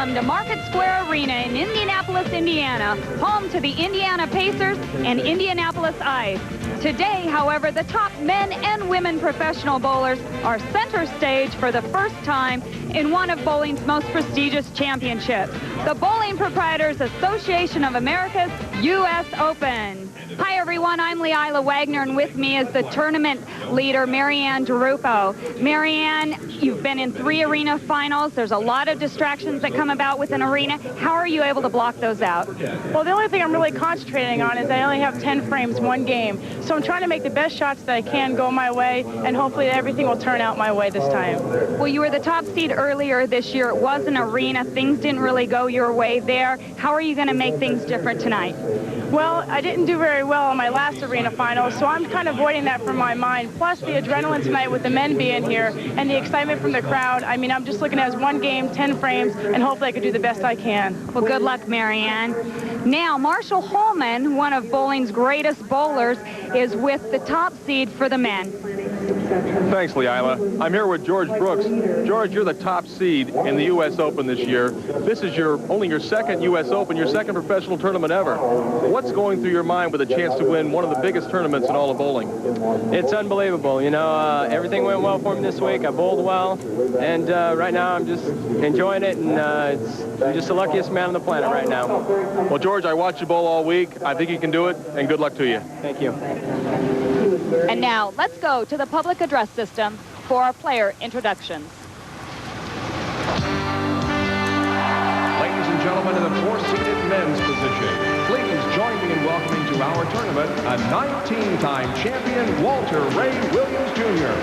Welcome to Market Square Arena in Indianapolis, Indiana, home to the Indiana Pacers and Indianapolis Ice. Today, however, the top men and women professional bowlers are center stage for the first time in one of bowling's most prestigious championships, the Bowling Proprietors Association of America's U.S. Open. Hi, everyone. I'm Leila Wagner, and with me is the tournament leader, Marianne DeRupo. Marianne, you've been in 3 arena finals. There's a lot of distractions that come about with an arena. How are you able to block those out? Well, the only thing I'm really concentrating on is I only have 10 frames, 1 game. So I'm trying to make the best shots that I can go my way, and hopefully everything will turn out my way this time. Well, you were the top seed earlier this year. It was an arena. Things didn't really go your way there. How are you going to make things different tonight? Well, I didn't do very well in my last arena final, so I'm kind of avoiding that from my mind. Plus the adrenaline tonight with the men being here and the excitement from the crowd. I mean, I'm just looking at it as 1 game, 10 frames, and hopefully I can do the best I can. Well, good luck, Marianne. Now, Marshall Holman, one of bowling's greatest bowlers, is with the top seed for the men. Thanks, Leila. I'm here with George Brooks. George, you're the top seed in the U.S. Open this year. This is only your second U.S. Open, your second professional tournament ever. What's going through your mind with a chance to win one of the biggest tournaments in all of bowling? It's unbelievable. You know, everything went well for me this week. I bowled well, and right now I'm just enjoying it, and I'm just the luckiest man on the planet right now. Well, George, I watched you bowl all week. I think you can do it, and good luck to you. Thank you. And now, let's go to the public address system for our player introductions. Ladies and gentlemen, in the 4-seated men's position, please join me in welcoming to our tournament a 19-time champion, Walter Ray Williams, Jr.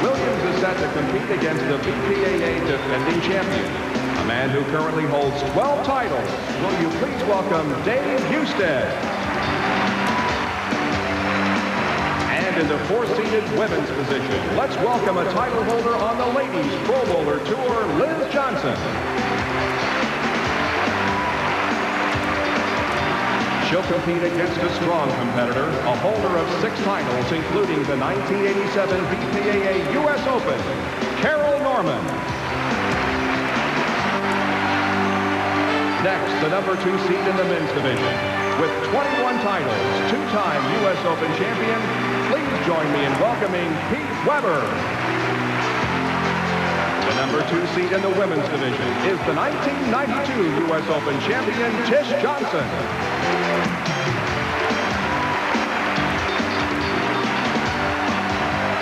Williams is set to compete against the BPAA defending champion, a man who currently holds 12 titles. Will you please welcome Dave Husted? And in the 4-seated women's position, let's welcome a title holder on the Ladies Pro Bowler Tour, Liz Johnson. She'll compete against a strong competitor, a holder of 6 titles, including the 1987 BPAA U.S. Open, Carol Norman. Next, the number 2 seed in the men's division. With 21 titles, 2-time U.S. Open champion, please join me in welcoming Pete Weber. The number 2 seed in the women's division is the 1992 U.S. Open champion, Tish Johnson.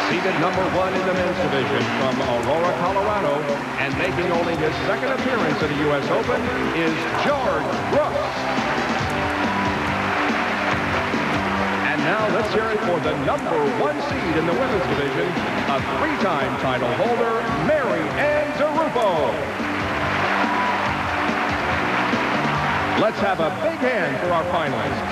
Seeded number 1 in the men's division from Aurora, Colorado, and making only his 2nd appearance at the U.S. Open is George Brooks. And now let's hear it for the number 1 seed in the women's division, a 3-time title holder, Marianne DeRupo. Let's have a big hand for our finalists.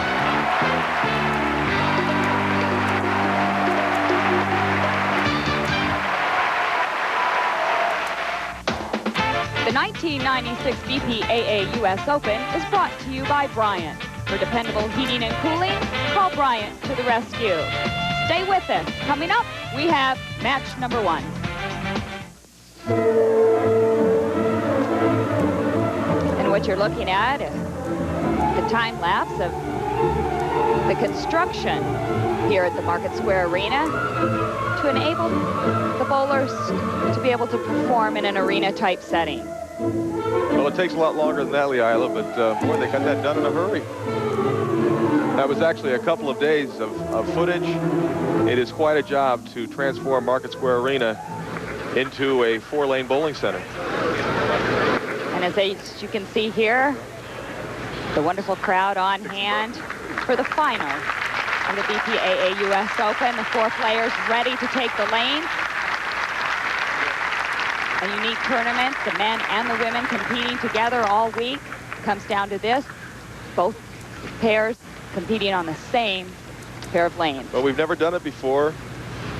The 1996 BPAA U.S. Open is brought to you by Bryant. For dependable heating and cooling, call Bryant to the rescue. Stay with us. Coming up, we have match number 1. And what you're looking at is the time lapse of the construction here at the Market Square Arena to enable the bowlers to be able to perform in an arena-type setting. Well, it takes a lot longer than that, Leila, but boy, they got that done in a hurry. That was actually a couple of days of footage. It is quite a job to transform Market Square Arena into a 4-lane bowling center. And as you can see here, the wonderful crowd on hand for the final of the BPAA U.S. Open. The 4 players ready to take the lane. A unique tournament, the men and the women competing together all week. Comes down to this, both pairs competing on the same pair of lanes. Well, we've never done it before,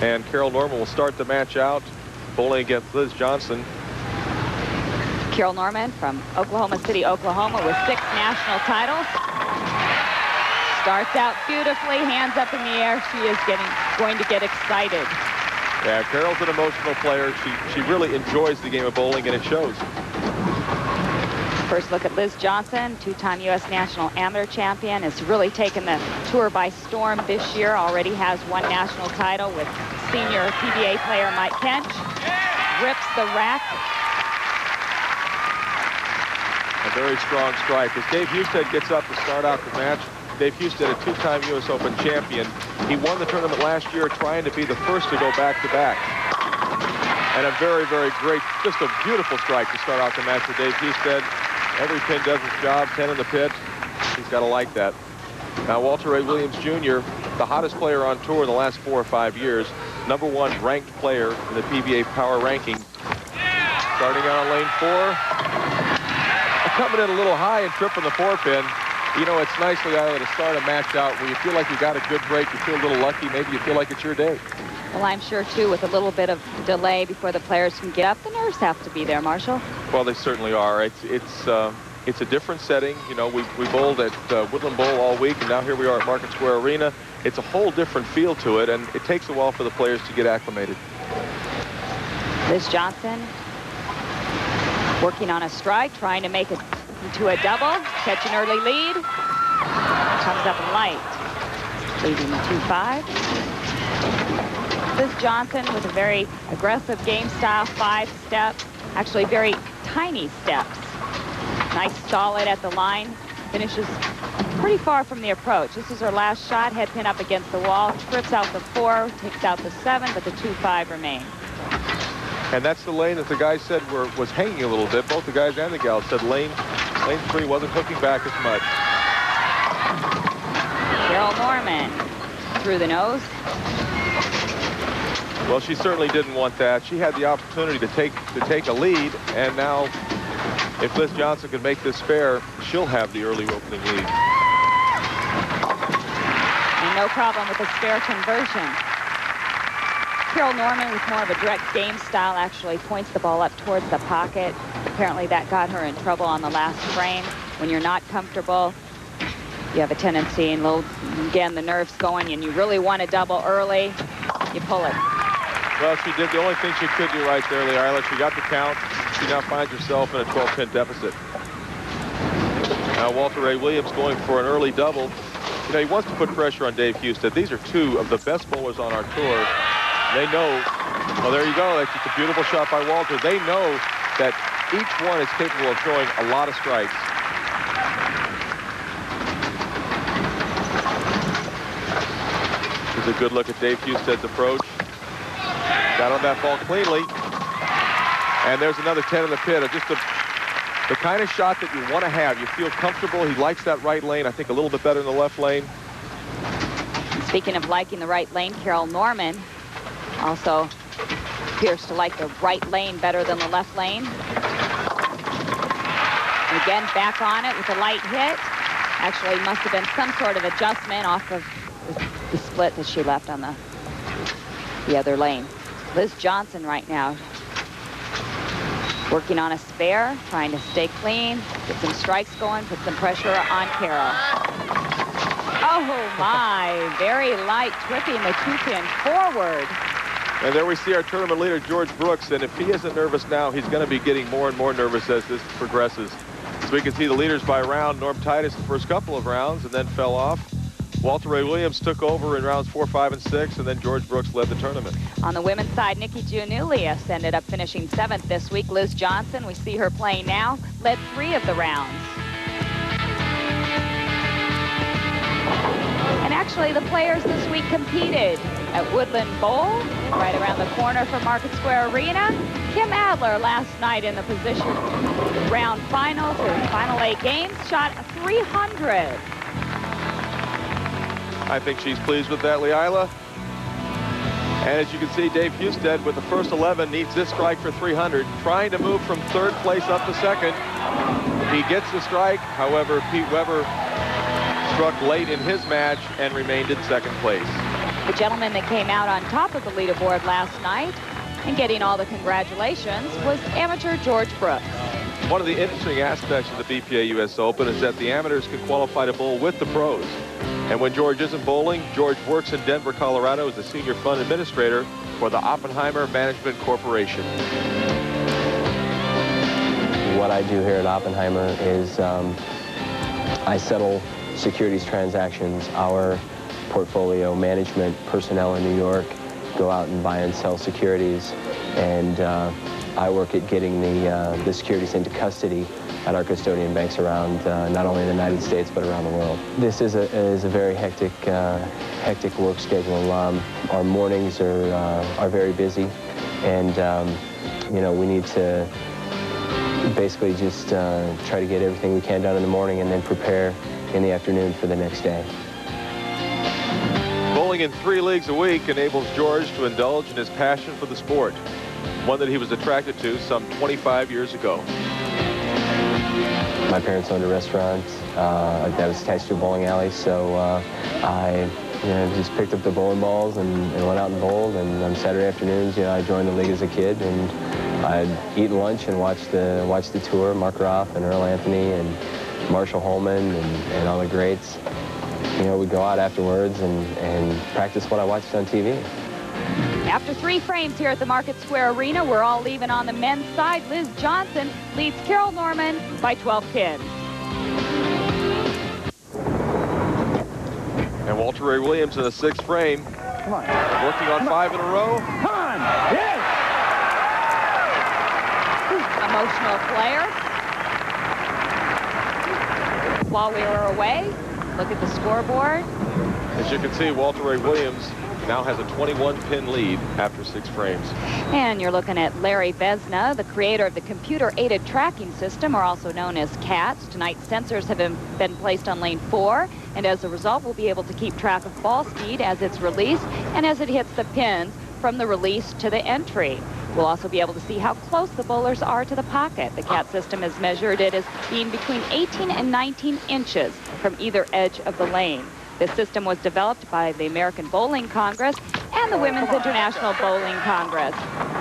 and Carol Norman will start the match out, bowling against Liz Johnson. Carol Norman from Oklahoma City, Oklahoma, with 6 national titles. Starts out beautifully, hands up in the air. She is going to get excited. Yeah, Carol's an emotional player. She really enjoys the game of bowling, and it shows. First look at Liz Johnson, two-time U.S. National Amateur Champion, has really taken the tour by storm this year. Already has one national title with senior PBA player Mike Kench. Rips the rack. A very strong strike. As Dave Husted gets up to start out the match, Dave Husted, a two-time U.S. Open champion. He won the tournament last year trying to be the first to go back-to-back. And a very, very great, just a beautiful strike to start out the match for Dave Husted. Every pin does its job, 10 in the pit. He's got to like that. Now, Walter Ray Williams Jr., the hottest player on tour in the last 4 or 5 years, #1 ranked player in the PBA Power Ranking. Starting out on lane 4. Coming in a little high and tripping the 4-pin. You know, it's nice, Leila, to start a match out where you feel like you got a good break, you feel a little lucky, maybe you feel like it's your day. Well, I'm sure, too, with a little bit of delay before the players can get up, the nerves have to be there, Marshall. Well, they certainly are. It's a different setting. You know, we bowled at Woodland Bowl all week, and now here we are at Market Square Arena. It's a whole different feel to it, and it takes a while for the players to get acclimated. Liz Johnson working on a strike, trying to make it into a double, catch an early lead. Comes up light, leading the 2-5. Liz Johnson with a very aggressive game style, 5-step, actually very tiny steps. Nice solid at the line, finishes pretty far from the approach. This is her last shot, head pin up against the wall, trips out the 4, takes out the 7, but the 2-5 remains. And that's the lane that the guys said was hanging a little bit. Both the guys and the gals said lane 3 wasn't hooking back as much. Carol Norman through the nose. Well, she certainly didn't want that. She had the opportunity to take a lead, and now if Liz Johnson can make this spare, she'll have the early opening lead. And no problem with the spare conversion. Carol Norman, with more of a direct game style, actually points the ball up towards the pocket. Apparently that got her in trouble on the last frame. When you're not comfortable, you have a tendency, and again, the nerves going, and you really want to double early, you pull it. Well, she did the only thing she could do right there, Leila. She got the count. She now finds herself in a 12-pin deficit. Now Walter Ray Williams going for an early double. You know, he wants to put pressure on Dave Husted. These are two of the best bowlers on our tour. They know, well, there you go. That's just a beautiful shot by Walter. They know that each one is capable of throwing a lot of strikes. Here's a good look at Dave Husted's approach. Got on that ball cleanly. And there's another 10 in the pit. Just the kind of shot that you want to have. You feel comfortable. He likes that right lane, I think, a little bit better than the left lane. Speaking of liking the right lane, Carol Norman also appears to like the right lane better than the left lane. And again, back on it with a light hit. Actually, must have been some sort of adjustment off of the split that she left on the other lane. Liz Johnson right now working on a spare, trying to stay clean, get some strikes going, put some pressure on Carol. Oh my, very light, tripping the 2-pin forward. And there we see our tournament leader, George Brooks, and if he isn't nervous now, he's going to be getting more and more nervous as this progresses. So we can see the leaders by round. Norm Titus the first couple of rounds and then fell off. Walter Ray Williams took over in rounds 4, 5, and 6, and then George Brooks led the tournament. On the women's side, Nikki Giannoulias ended up finishing 7th this week. Liz Johnson, we see her playing now, led 3 of the rounds. And actually, the players this week competed at Woodland Bowl, right around the corner from Market Square Arena. Kim Adler last night in the position round finals, or final 8 games, shot 300. I think she's pleased with that, Leila. And as you can see, Dave Husted with the first 11 needs this strike for 300, trying to move from 3rd place up to 2nd. He gets the strike. However, Pete Weber struck late in his match and remained in 2nd place. The gentleman that came out on top of the leaderboard last night and getting all the congratulations was amateur George Brooks. One of the interesting aspects of the BPA US Open is that the amateurs can qualify to bowl with the pros. And when George isn't bowling, George works in Denver, Colorado as the senior fund administrator for the Oppenheimer Management Corporation. What I do here at Oppenheimer is I settle securities transactions. Our portfolio management personnel in New York go out and buy and sell securities, and I work at getting the securities into custody at our custodian banks around not only the United States but around the world. This is a very hectic work schedule. Our mornings are very busy, and you know, we need to basically just try to get everything we can done in the morning and then prepare in the afternoon for the next day. Bowling in 3 leagues a week enables George to indulge in his passion for the sport, one that he was attracted to some 25 years ago. My parents owned a restaurant that was attached to a bowling alley, so I just picked up the bowling balls and went out and bowled. And on Saturday afternoons, I joined the league as a kid, and I'd eat lunch and watch the tour, Mark Roth and Earl Anthony and Marshall Holman and all the greats. We'd go out afterwards and practice what I watched on TV. After 3 frames here at the Market Square Arena, we're all even on the men's side. Liz Johnson leads Carol Norman by 12 pins. And Walter Ray Williams in the 6th frame. Come on. Working on 5 in a row. Come on. Yes. Emotional player. While we were away, look at the scoreboard. As you can see, Walter Ray Williams now has a 21-pin lead after 6 frames. And you're looking at Larry Besna, the creator of the computer-aided tracking system, or also known as CATS. Tonight, sensors have been placed on lane 4, and as a result, we'll be able to keep track of ball speed as it's released and as it hits the pins from the release to the entry. We'll also be able to see how close the bowlers are to the pocket. The CAT system has measured it as being between 18 and 19 inches from either edge of the lane. This system was developed by the American Bowling Congress and the Women's International Bowling Congress.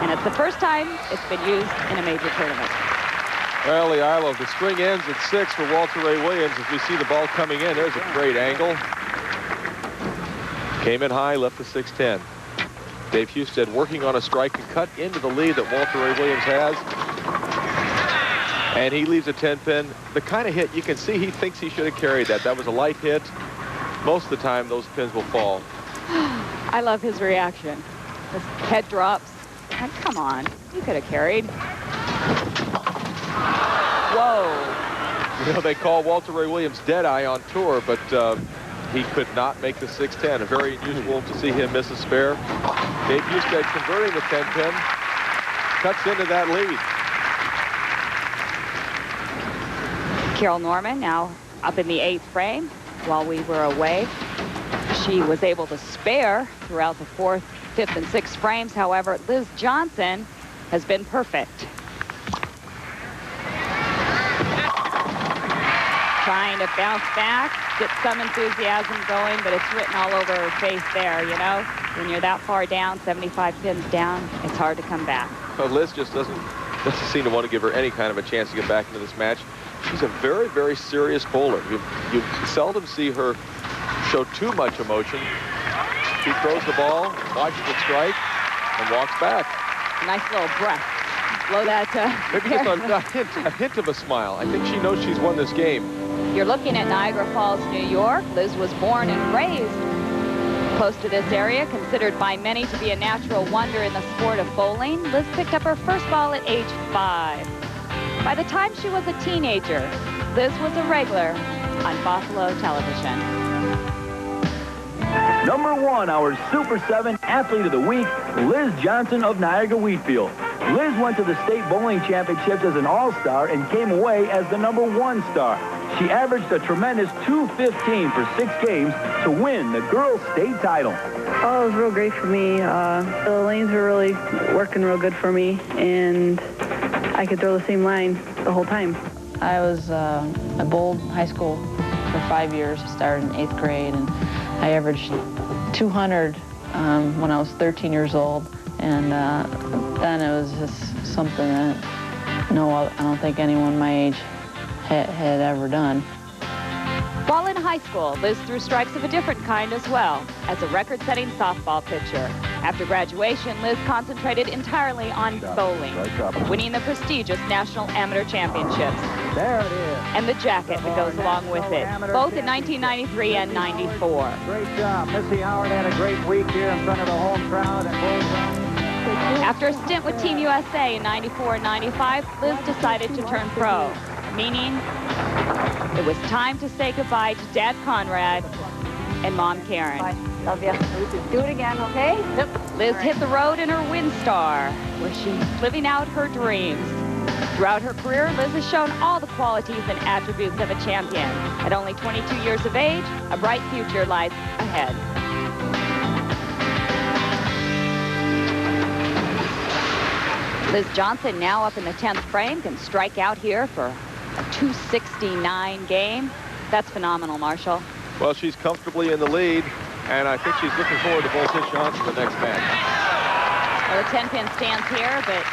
And it's the first time it's been used in a major tournament. Well, Leilo, the string ends at 6 for Walter Ray Williams. As we see the ball coming in, there's a great angle. Came in high, left the 6-10. Dave Husted working on a strike and cut into the lead that Walter Ray Williams has. And he leaves a 10-pin. The kind of hit you can see he thinks he should have carried that. That was a light hit. Most of the time, those pins will fall. I love his reaction. His head drops. And come on, you could have carried. Whoa. They call Walter Ray Williams dead-eye on tour, but he could not make the 6-10. Very unusual to see him miss a spare. Dave Husted converting the 10-pin. Cuts into that lead. Carol Norman now up in the 8th frame. While we were away, she was able to spare throughout the 4th, 5th, and 6th frames. However, Liz Johnson has been perfect. Trying to bounce back, get some enthusiasm going, but it's written all over her face there, When you're that far down, 75 pins down, it's hard to come back. Well, Liz just doesn't seem to want to give her any kind of a chance to get back into this match. She's a very, very serious bowler. You seldom see her show too much emotion. She throws the ball, watches it strike, and walks back. Nice little breath. Blow that. Maybe just a hint of a smile. I think she knows she's won this game. You're looking at Niagara Falls, New York. Liz was born and raised close to this area, considered by many to be a natural wonder in the sport of bowling. Liz picked up her first ball at age 5. By the time she was a teenager, Liz was a regular on Buffalo television. Number 1, our Super 7 Athlete of the Week, Liz Johnson of Niagara Wheatfield. Liz went to the state bowling championships as an all-star and came away as the number 1 star. She averaged a tremendous .215 for 6 games to win the girls' state title. Oh, it was real great for me. The lanes were really working real good for me, and I could throw the same line the whole time. I bowled high school for 5 years. I started in 8th grade, and I averaged 200 when I was 13 years old. And then it was just something that I don't think anyone my age had ever done. While in high school, Liz threw strikes of a different kind as well, as a record-setting softball pitcher. After graduation, Liz concentrated entirely on bowling, winning the prestigious National Amateur Championships. There it is. And the jacket that goes along with it, both in 1993 and 94. Great job. Missy Howard had a great week here in front of the home crowd. After a stint with Team USA in 94 and 95, Liz decided to turn pro, meaning it was time to say goodbye to Dad Conrad and Mom Karen. Bye. Love you. Do it again, okay? Yep. Liz hit the road in her Windstar, where she's living out her dreams. Throughout her career, Liz has shown all the qualities and attributes of a champion. At only 22 years of age, a bright future lies ahead. Liz Johnson, now up in the 10th frame, can strike out here for a 269 game. That's phenomenal, Marshall. Well, she's comfortably in the lead, and I think she's looking forward to both Liz Johnson the next match. Well, the 10-pin stands here, but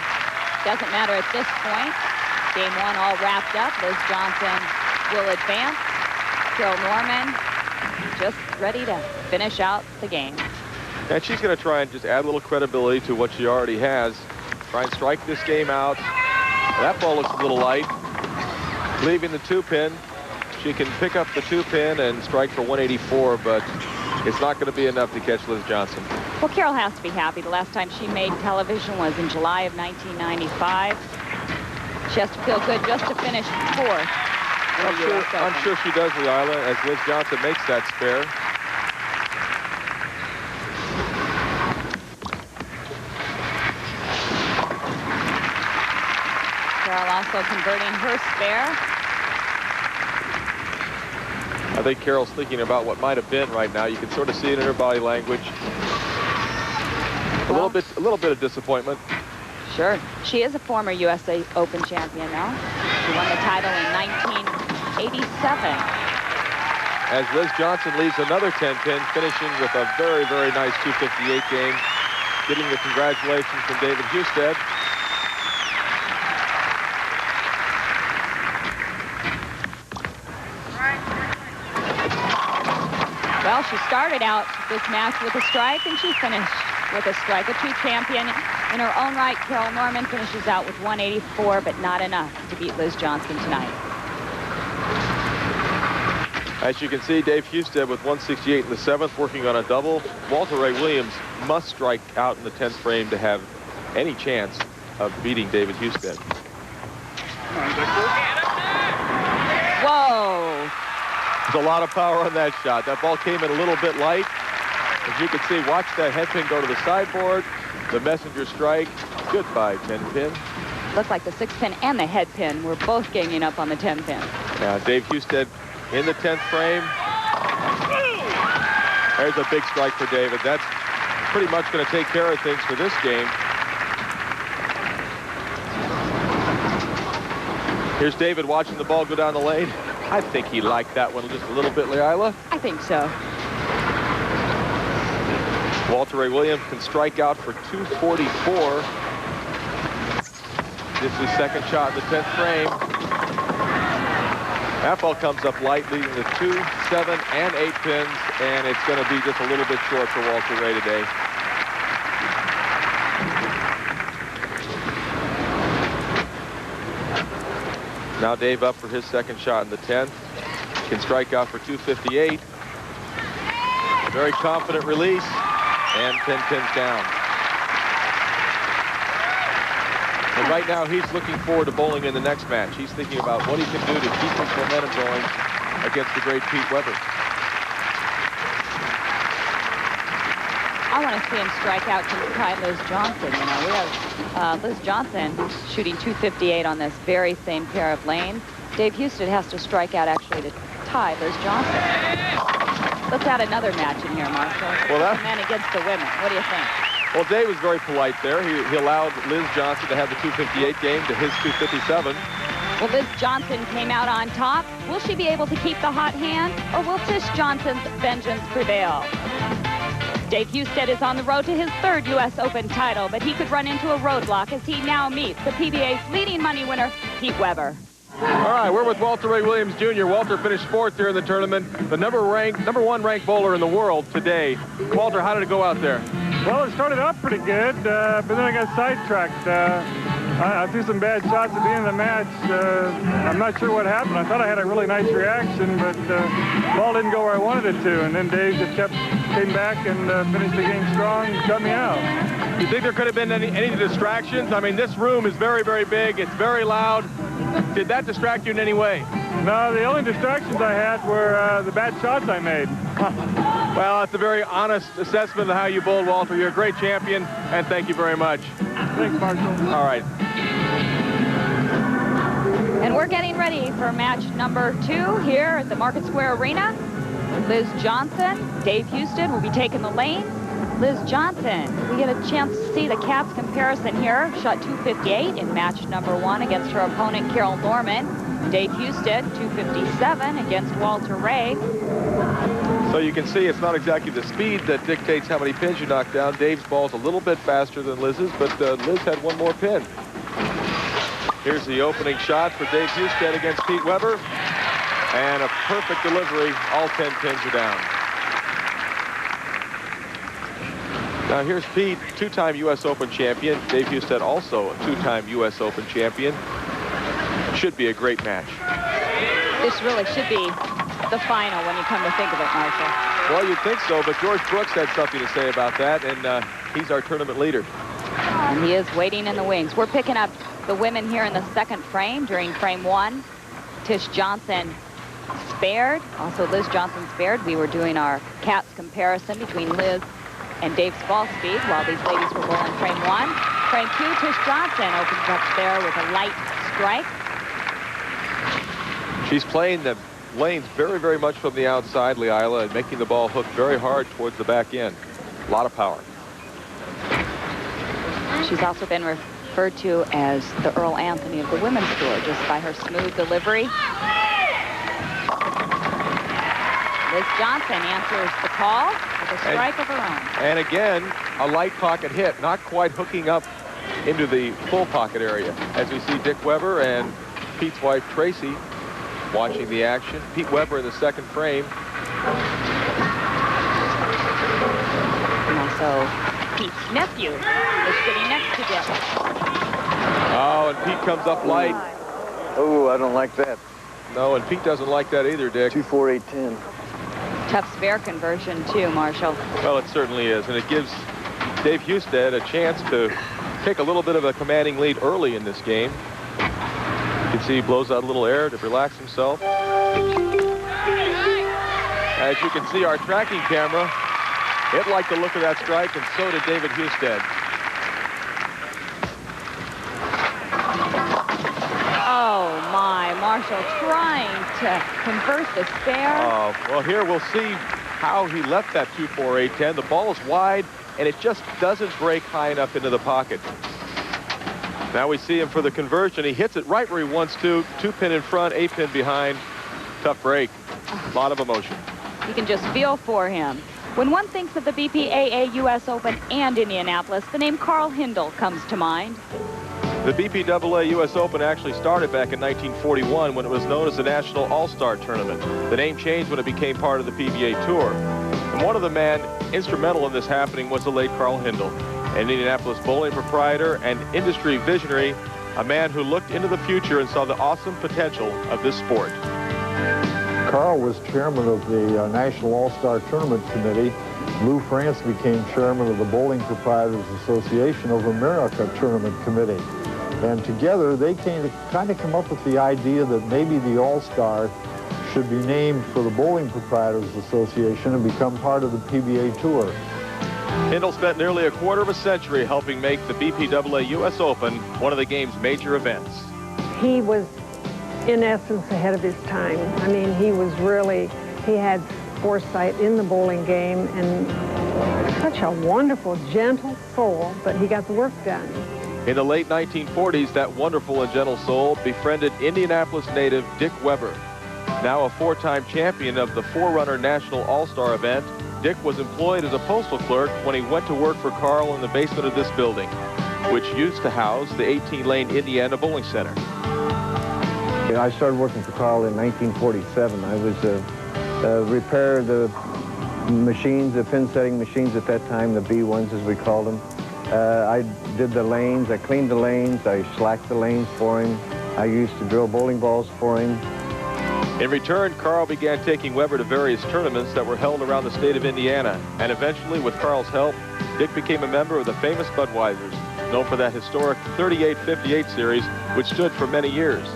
doesn't matter at this point. Game 1 all wrapped up. Liz Johnson will advance. Carol Norman just ready to finish out the game. And she's going to try and just add a little credibility to what she already has. Try and strike this game out. That ball looks a little light. Leaving the 2-pin. She can pick up the 2-pin and strike for 184, but it's not going to be enough to catch Liz Johnson. Well, Carol has to be happy. The last time she made television was in July of 1995. She has to feel good just to finish 4th. I'm sure she does, Leila, as Liz Johnson makes that spare. Carol also converting her spare. I think Carol's thinking about what might have been right now. You can sort of see it in her body language. A little bit of disappointment. Sure. She is a former USA Open champion now. She won the title in 1987. As Liz Johnson leaves another 10-pin, finishing with a very, very nice 258 game, getting the congratulations from David Husted. Well, she started out this match with a strike, and she finished with a strike. A true champion in her own right. Carol Norman finishes out with 184, but not enough to beat Liz Johnson tonight. As you can see, Dave Husted with 168 in the 7th, working on a double. Walter Ray Williams must strike out in the 10th frame to have any chance of beating David Husted. Whoa! There's a lot of power on that shot. That ball came in a little bit light. As you can see, watch that head pin go to the sideboard. The messenger strike. Goodbye, 10-pin. Looked like the 6-pin and the head pin were both ganging up on the 10-pin. Yeah, Dave Husted in the 10th frame. There's a big strike for David. That's pretty much going to take care of things for this game. Here's David watching the ball go down the lane. I think he liked that one just a little bit, Leila. I think so. Walter Ray Williams can strike out for 244. This is his second shot in the 10th frame. That ball comes up light, leading the 2, 7, and 8 pins, and it's going to be just a little bit short for Walter Ray today. Now Dave up for his second shot in the 10th. Can strike out for 258. A very confident release, and 10 pins down. And right now he's looking forward to bowling in the next match. He's thinking about what he can do to keep his momentum going against the great Pete Weber. I want to see him strike out to tie Liz Johnson. You know, we have Liz Johnson shooting 258 on this very same pair of lanes. Dave Husted has to strike out actually to tie Liz Johnson. Let's add another match in here, Marshall. Well, the men against the women. What do you think? Well, Dave was very polite there. He allowed Liz Johnson to have the 258 game to his 257. Well, Liz Johnson came out on top. Will she be able to keep the hot hand, or will Tish Johnson's vengeance prevail? Dave Husted is on the road to his 3rd U.S. Open title, but he could run into a roadblock as he now meets the PBA's leading money winner, Pete Weber. All right, we're with Walter Ray Williams Jr. Walter finished fourth here in the tournament, the number one ranked bowler in the world today. Walter, how did it go out there? Well, it started out pretty good, but then I got sidetracked. I threw some bad shots at the end of the match. I'm not sure what happened. I thought I had a really nice reaction, but the ball didn't go where I wanted it to. And then Dave just came back and finished the game strong and shut me out. You think there could have been any distractions? I mean, this room is very, very big. It's very loud. Did that distract you in any way? No, the only distractions I had were the bad shots I made. Well, that's a very honest assessment of how you bowled, Walter. You're a great champion, and thank you very much. Thanks, Marshall. All right. And we're getting ready for match number 2 here at the Market Square Arena. Liz Johnson, Dave Husted will be taking the lane. Liz Johnson, we get a chance to see the Cats comparison here. Shot .258 in match number 1 against her opponent, Carol Norman. Dave Husted, .257 against Walter Ray. So you can see it's not exactly the speed that dictates how many pins you knock down. Dave's ball's a little bit faster than Liz's, but Liz had one more pin. Here's the opening shot for Dave Husted against Pete Weber. And a perfect delivery. All 10 pins are down. Now here's Pete, 2-time U.S. Open champion. Dave Husted also a 2-time U.S. Open champion. Should be a great match. This really should be the final when you come to think of it, Marshall. Well, you'd think so, but George Brooks had something to say about that, and he's our tournament leader. And he is waiting in the wings. We're picking up the women here in the second frame during frame 1. Tish Johnson spared. Also, Liz Johnson spared. We were doing our Cats comparison between Liz and Dave's ball speed while these ladies were bowling frame 1. Frame 2, Tish Johnson opens up there with a light strike. She's playing the lanes very, very much from the outside, Leila, and making the ball hook very hard towards the back end. A lot of power. She's also been referred to as the Earl Anthony of the women's tour just by her smooth delivery. Liz Johnson answers the call with a strike of her own. And again, a light pocket hit, not quite hooking up into the full pocket area. As we see Dick Weber and Pete's wife Tracy watching the action. Pete Weber in the second frame. And also Pete's nephew is sitting next to Dick. Oh, and Pete comes up light. Oh, I don't like that. No, and Pete doesn't like that either, Dick. 2-4-8-10. Tough spare conversion too, Marshall. Well, it certainly is, and it gives Dave Husted a chance to take a little bit of a commanding lead early in this game. You can see he blows out a little air to relax himself. As you can see, our tracking camera, it liked the look of that strike, and so did David Husted. Oh my, Marshall trying to convert the spare. Oh, well, here we'll see how he left that 2-4-8-10. The ball is wide, and it just doesn't break high enough into the pocket. Now we see him for the conversion. He hits it right where he wants to. 2 pin in front, 8 pin behind. Tough break. A lot of emotion. You can just feel for him. When one thinks of the BPAA U.S. Open and Indianapolis, the name Carl Hindle comes to mind. The BPAA U.S. Open actually started back in 1941 when it was known as the National All-Star Tournament. The name changed when it became part of the PBA Tour. And one of the men instrumental in this happening was the late Carl Hindle, an Indianapolis bowling proprietor and industry visionary, a man who looked into the future and saw the awesome potential of this sport. Carl was chairman of the National All-Star Tournament Committee. Lou France became chairman of the Bowling Proprietors Association of America Tournament Committee. And together they kind of come up with the idea that maybe the All-Star should be named for the Bowling Proprietors Association and become part of the PBA Tour. Hindle spent nearly a quarter of a century helping make the BPAA U.S. Open one of the game's major events. He was, in essence, ahead of his time. I mean, he had foresight in the bowling game and such a wonderful, gentle soul, but he got the work done. In the late 1940s, that wonderful and gentle soul befriended Indianapolis native Dick Weber. Now a 4-time champion of the Forerunner National All-Star event, Dick was employed as a postal clerk when he went to work for Carl in the basement of this building, which used to house the 18-lane Indiana Bowling Center. I started working for Carl in 1947. I was repair the machines, the pin setting machines at that time, the B1s as we called them. I did the lanes, I cleaned the lanes, I slacked the lanes for him. I used to drill bowling balls for him. In return, Carl began taking Weber to various tournaments that were held around the state of Indiana. And eventually, with Carl's help, Dick became a member of the famous Budweisers, known for that historic 38-58 series, which stood for many years.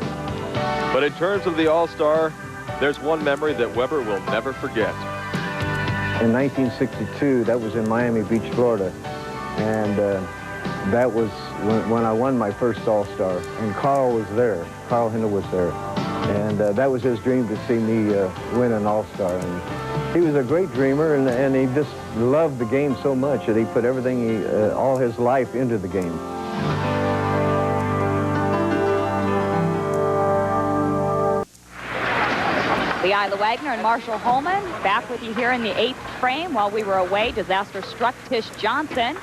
But in terms of the All-Star, there's one memory that Weber will never forget. In 1962, that was in Miami Beach, Florida. And that was when I won my first All-Star. And Carl was there. Carl Hindle was there. And that was his dream to see me win an All-Star. And he was a great dreamer, and he just loved the game so much that he put everything, all his life into the game. Leila Wagner and Marshall Holman back with you here in the 8th frame. While we were away, disaster struck Tish Johnson.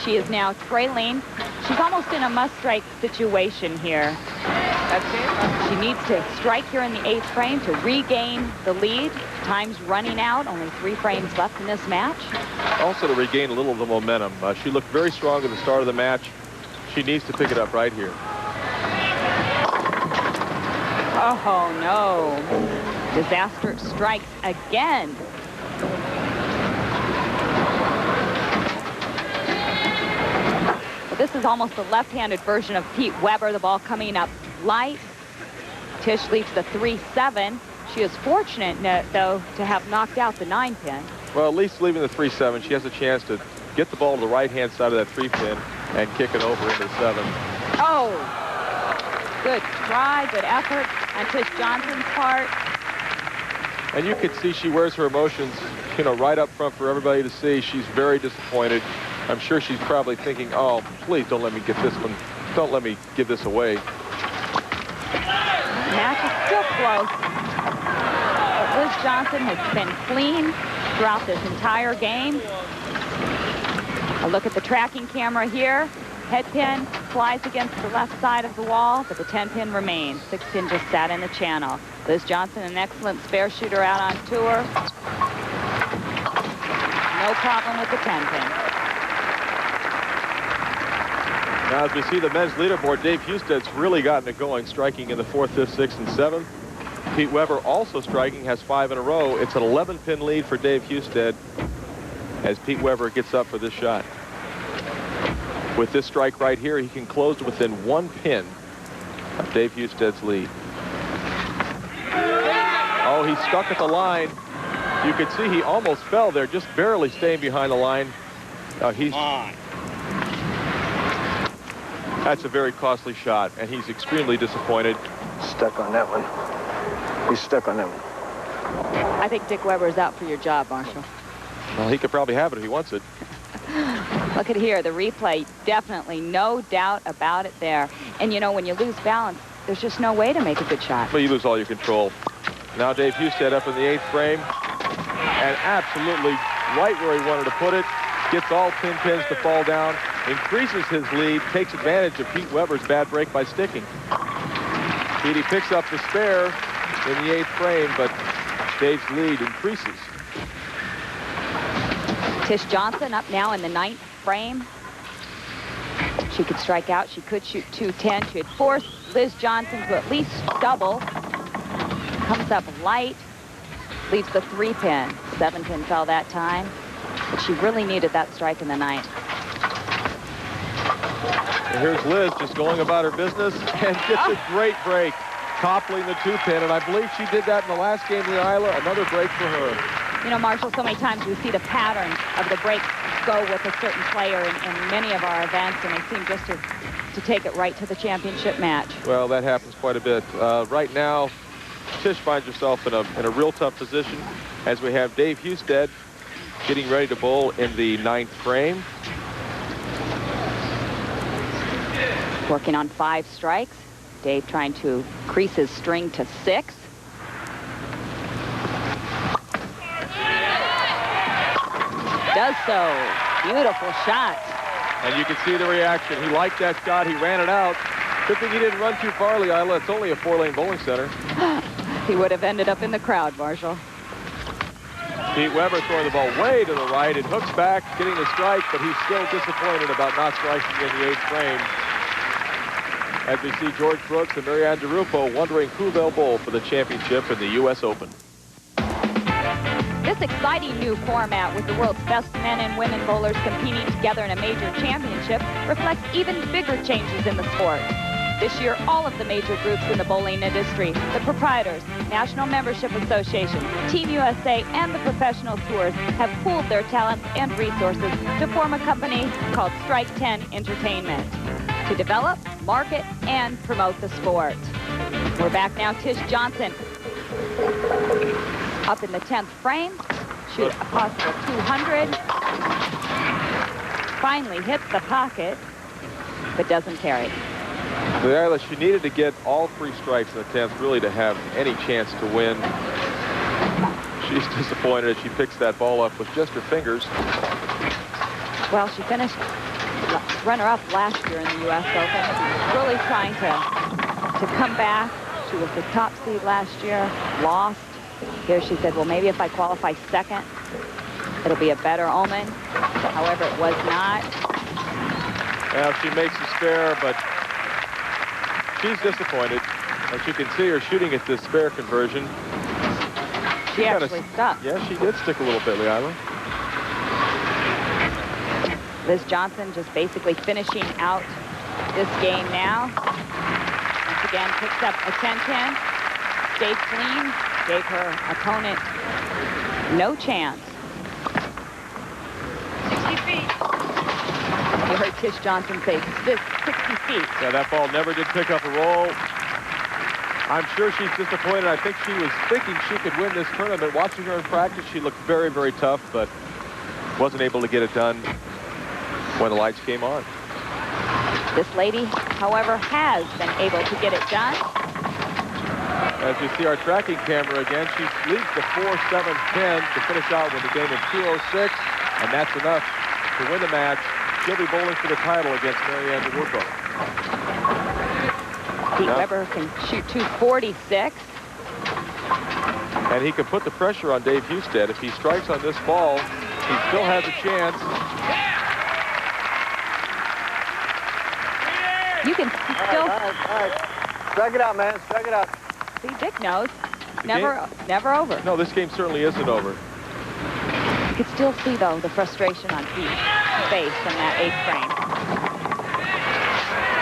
She is now trailing. She's almost in a must-strike situation here. She needs to strike here in the 8th frame to regain the lead. Time's running out. Only 3 frames left in this match. Also to regain a little of the momentum. She looked very strong at the start of the match. She needs to pick it up right here. Oh, no. Disaster strikes again. But this is almost the left-handed version of Pete Weber. The ball coming up light. Tish leaves the 3-7. She is fortunate, though, to have knocked out the 9-pin. Well, at least leaving the 3-7, she has a chance to get the ball to the right-hand side of that 3-pin and kick it over into the 7. Oh! Good try, good effort on Tish Johnson's part. And you can see she wears her emotions, you know, right up front for everybody to see. She's very disappointed. I'm sure she's probably thinking, oh, please don't let me get this one. Don't let me give this away. Match is still close. But Liz Johnson has been clean throughout this entire game. A look at the tracking camera here. Head pin flies against the left side of the wall, but the 10-pin remains. 6-pin just sat in the channel. Liz Johnson, an excellent spare shooter out on tour. No problem with the 10-pin. Now, as we see the men's leaderboard, Dave Husted's really gotten it going, striking in the 4th, 5th, 6th, and 7th. Pete Weber also striking, has 5 in a row. It's an 11-pin lead for Dave Husted as Pete Weber gets up for this shot. With this strike right here, he can close to within 1 pin of Dave Husted's lead. Oh, he's stuck at the line. You can see he almost fell there, just barely staying behind the line. That's a very costly shot, and he's extremely disappointed. Stuck on that one. He's stuck on that one. I think Dick Weber is out for your job, Marshall. Well, he could probably have it if he wants it. Look at here, the replay, definitely no doubt about it there. And you know, when you lose balance, there's just no way to make a good shot. Well, you lose all your control. Now Dave Husted up in the 8th frame, and absolutely right where he wanted to put it. Gets all 10 pins to fall down, increases his lead, takes advantage of Pete Weber's bad break by sticking. Petey picks up the spare in the 8th frame, but Dave's lead increases. Tish Johnson up now in the 9th frame. She could strike out. She could shoot 210. She had forced Liz Johnson to at least double. Comes up light. Leaves the 3-pin. 7-pin fell that time. But she really needed that strike in the 9th. And here's Liz just going about her business and gets a great break, toppling the 2-pin. And I believe she did that in the last game, Leila. Another break for her. You know, Marshall, so many times we see the pattern of the breaks go with a certain player in many of our events, and they seem just to take it right to the championship match. Well, that happens quite a bit. Right now, Tish finds herself in a real tough position as we have Dave Husted getting ready to bowl in the 9th frame. Working on 5 strikes. Dave trying to increase his string to 6. Does so. Beautiful shot. And you can see the reaction. He liked that shot. He ran it out. Good thing he didn't run too far, Leila. It's only a 4-lane bowling center. He would have ended up in the crowd, Marshall. Pete Weber throwing the ball way to the right. It hooks back, getting the strike, but he's still disappointed about not striking in the 8th frame. As we see George Brooks and Marianne DeRupo wondering who they'll bowl for the championship in the U.S. Open. This exciting new format with the world's best men and women bowlers competing together in a major championship reflects even bigger changes in the sport. This year, all of the major groups in the bowling industry, the proprietors, National Membership Association, Team USA, and the professional tours have pooled their talents and resources to form a company called Strike 10 Entertainment to develop, market, and promote the sport. We're back now. Tish Johnson up in the 10th frame, shoot a possible 200. Finally hits the pocket, but doesn't carry. Leila, she needed to get all 3 strikes in the 10th really to have any chance to win. She's disappointed as she picks that ball up with just her fingers. Well, she finished runner-up last year in the U.S. Open. Really trying to come back. She was the top seed last year, lost. Here she said, well, maybe if I qualify second, it'll be a better omen. However, it was not. Well, she makes a spare, but she's disappointed. As you can see her shooting at this spare conversion. She actually stuck. Yeah, she did stick a little bit, Leila. Liz Johnson just basically finishing out this game now. Once again, picks up attention. Stayed clean. Gave her opponent no chance. 60 feet. You heard Tish Johnson say 60 feet. Yeah, that ball never did pick up a roll. I'm sure she's disappointed. I think she was thinking she could win this tournament. Watching her in practice, she looked very, very tough, but wasn't able to get it done when the lights came on. This lady, however, has been able to get it done. As you see our tracking camera again, she leads the 4-7-10 to finish out with a game of 206, and that's enough to win the match. She'll be bowling for the title against Marianne DeRupo. Pete Weber can shoot 246. And he can put the pressure on Dave Husted. If he strikes on this ball, he still has a chance. You can still... All right. Strike it out, man. Strike it out. See, Dick knows. Never over. No, this game certainly isn't over. You could still see, though, the frustration on Pete's face in that 8th frame.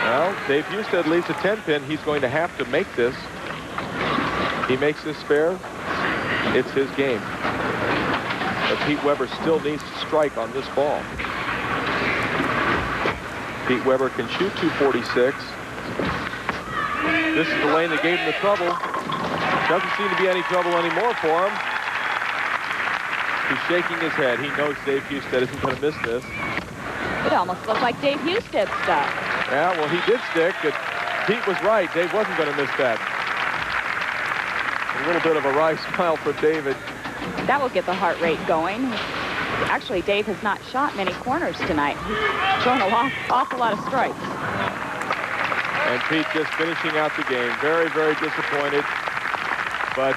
Well, Dave Husted leads a 10-pin. He's going to have to make this. He makes this fair. It's his game. But Pete Weber still needs to strike on this ball. Pete Weber can shoot 246. This is the lane that gave him the trouble. Doesn't seem to be any trouble anymore for him. He's shaking his head. He knows Dave Husted isn't going to miss this. It almost looked like Dave Husted stuck. Yeah, well, he did stick. Pete was right. Dave wasn't going to miss that. A little bit of a wry smile for David. That will get the heart rate going. Actually, Dave has not shot many corners tonight. He's thrown an awful lot of strikes. And Pete just finishing out the game. Very, very disappointed. But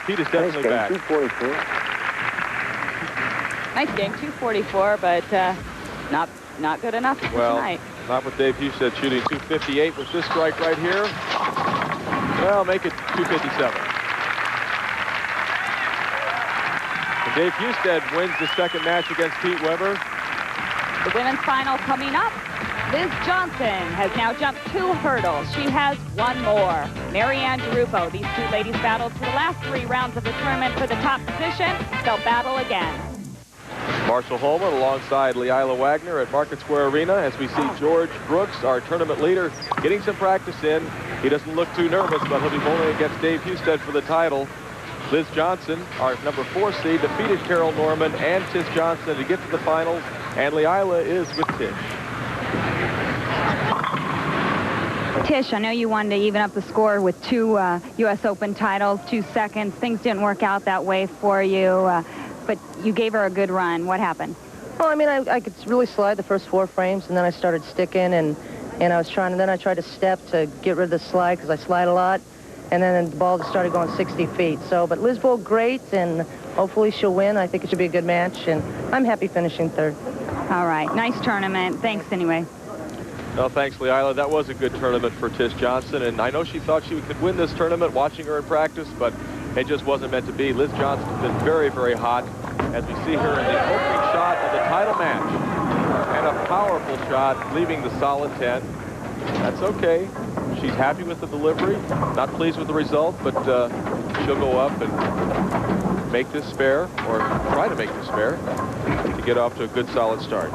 Pete is definitely back. 244. Nice game, 244, but not good enough for tonight. Not with Dave Husted shooting 258 with this strike right here. Well, make it 257. And Dave Husted wins the second match against Pete Weber. The women's final coming up. Liz Johnson has now jumped 2 hurdles. She has 1 more. Marianne DeRupo. These 2 ladies battled for the last 3 rounds of the tournament for the top position. They'll battle again. Marshall Holman alongside Leila Wagner at Market Square Arena as we see George Brooks, our tournament leader, getting some practice in. He doesn't look too nervous, but he'll be bowling against Dave Husted for the title. Liz Johnson, our number 4 seed, defeated Carol Norman and Tish Johnson to get to the finals, and Leila is with Tish. Tish, I know you wanted to even up the score with 2 U.S. Open titles, 2 seconds. Things didn't work out that way for you, but you gave her a good run. What happened? Well, I mean, I could really slide the first 4 frames, and then I started sticking, and and I tried to step to get rid of the slide because I slide a lot, and then the ball just started going 60 feet. So, but Liz bowled great, and hopefully she'll win. I think it should be a good match, and I'm happy finishing third. All right, nice tournament. Thanks anyway. Well, thanks, Leila. That was a good tournament for Tish Johnson, and I know she thought she could win this tournament watching her in practice, but it just wasn't meant to be. Liz Johnson has been very, very hot, as we see her in the opening shot of the title match. And a powerful shot, leaving the solid 10. That's okay. She's happy with the delivery, not pleased with the result, but she'll go up and make this spare, or try to make this spare, to get off to a good, solid start.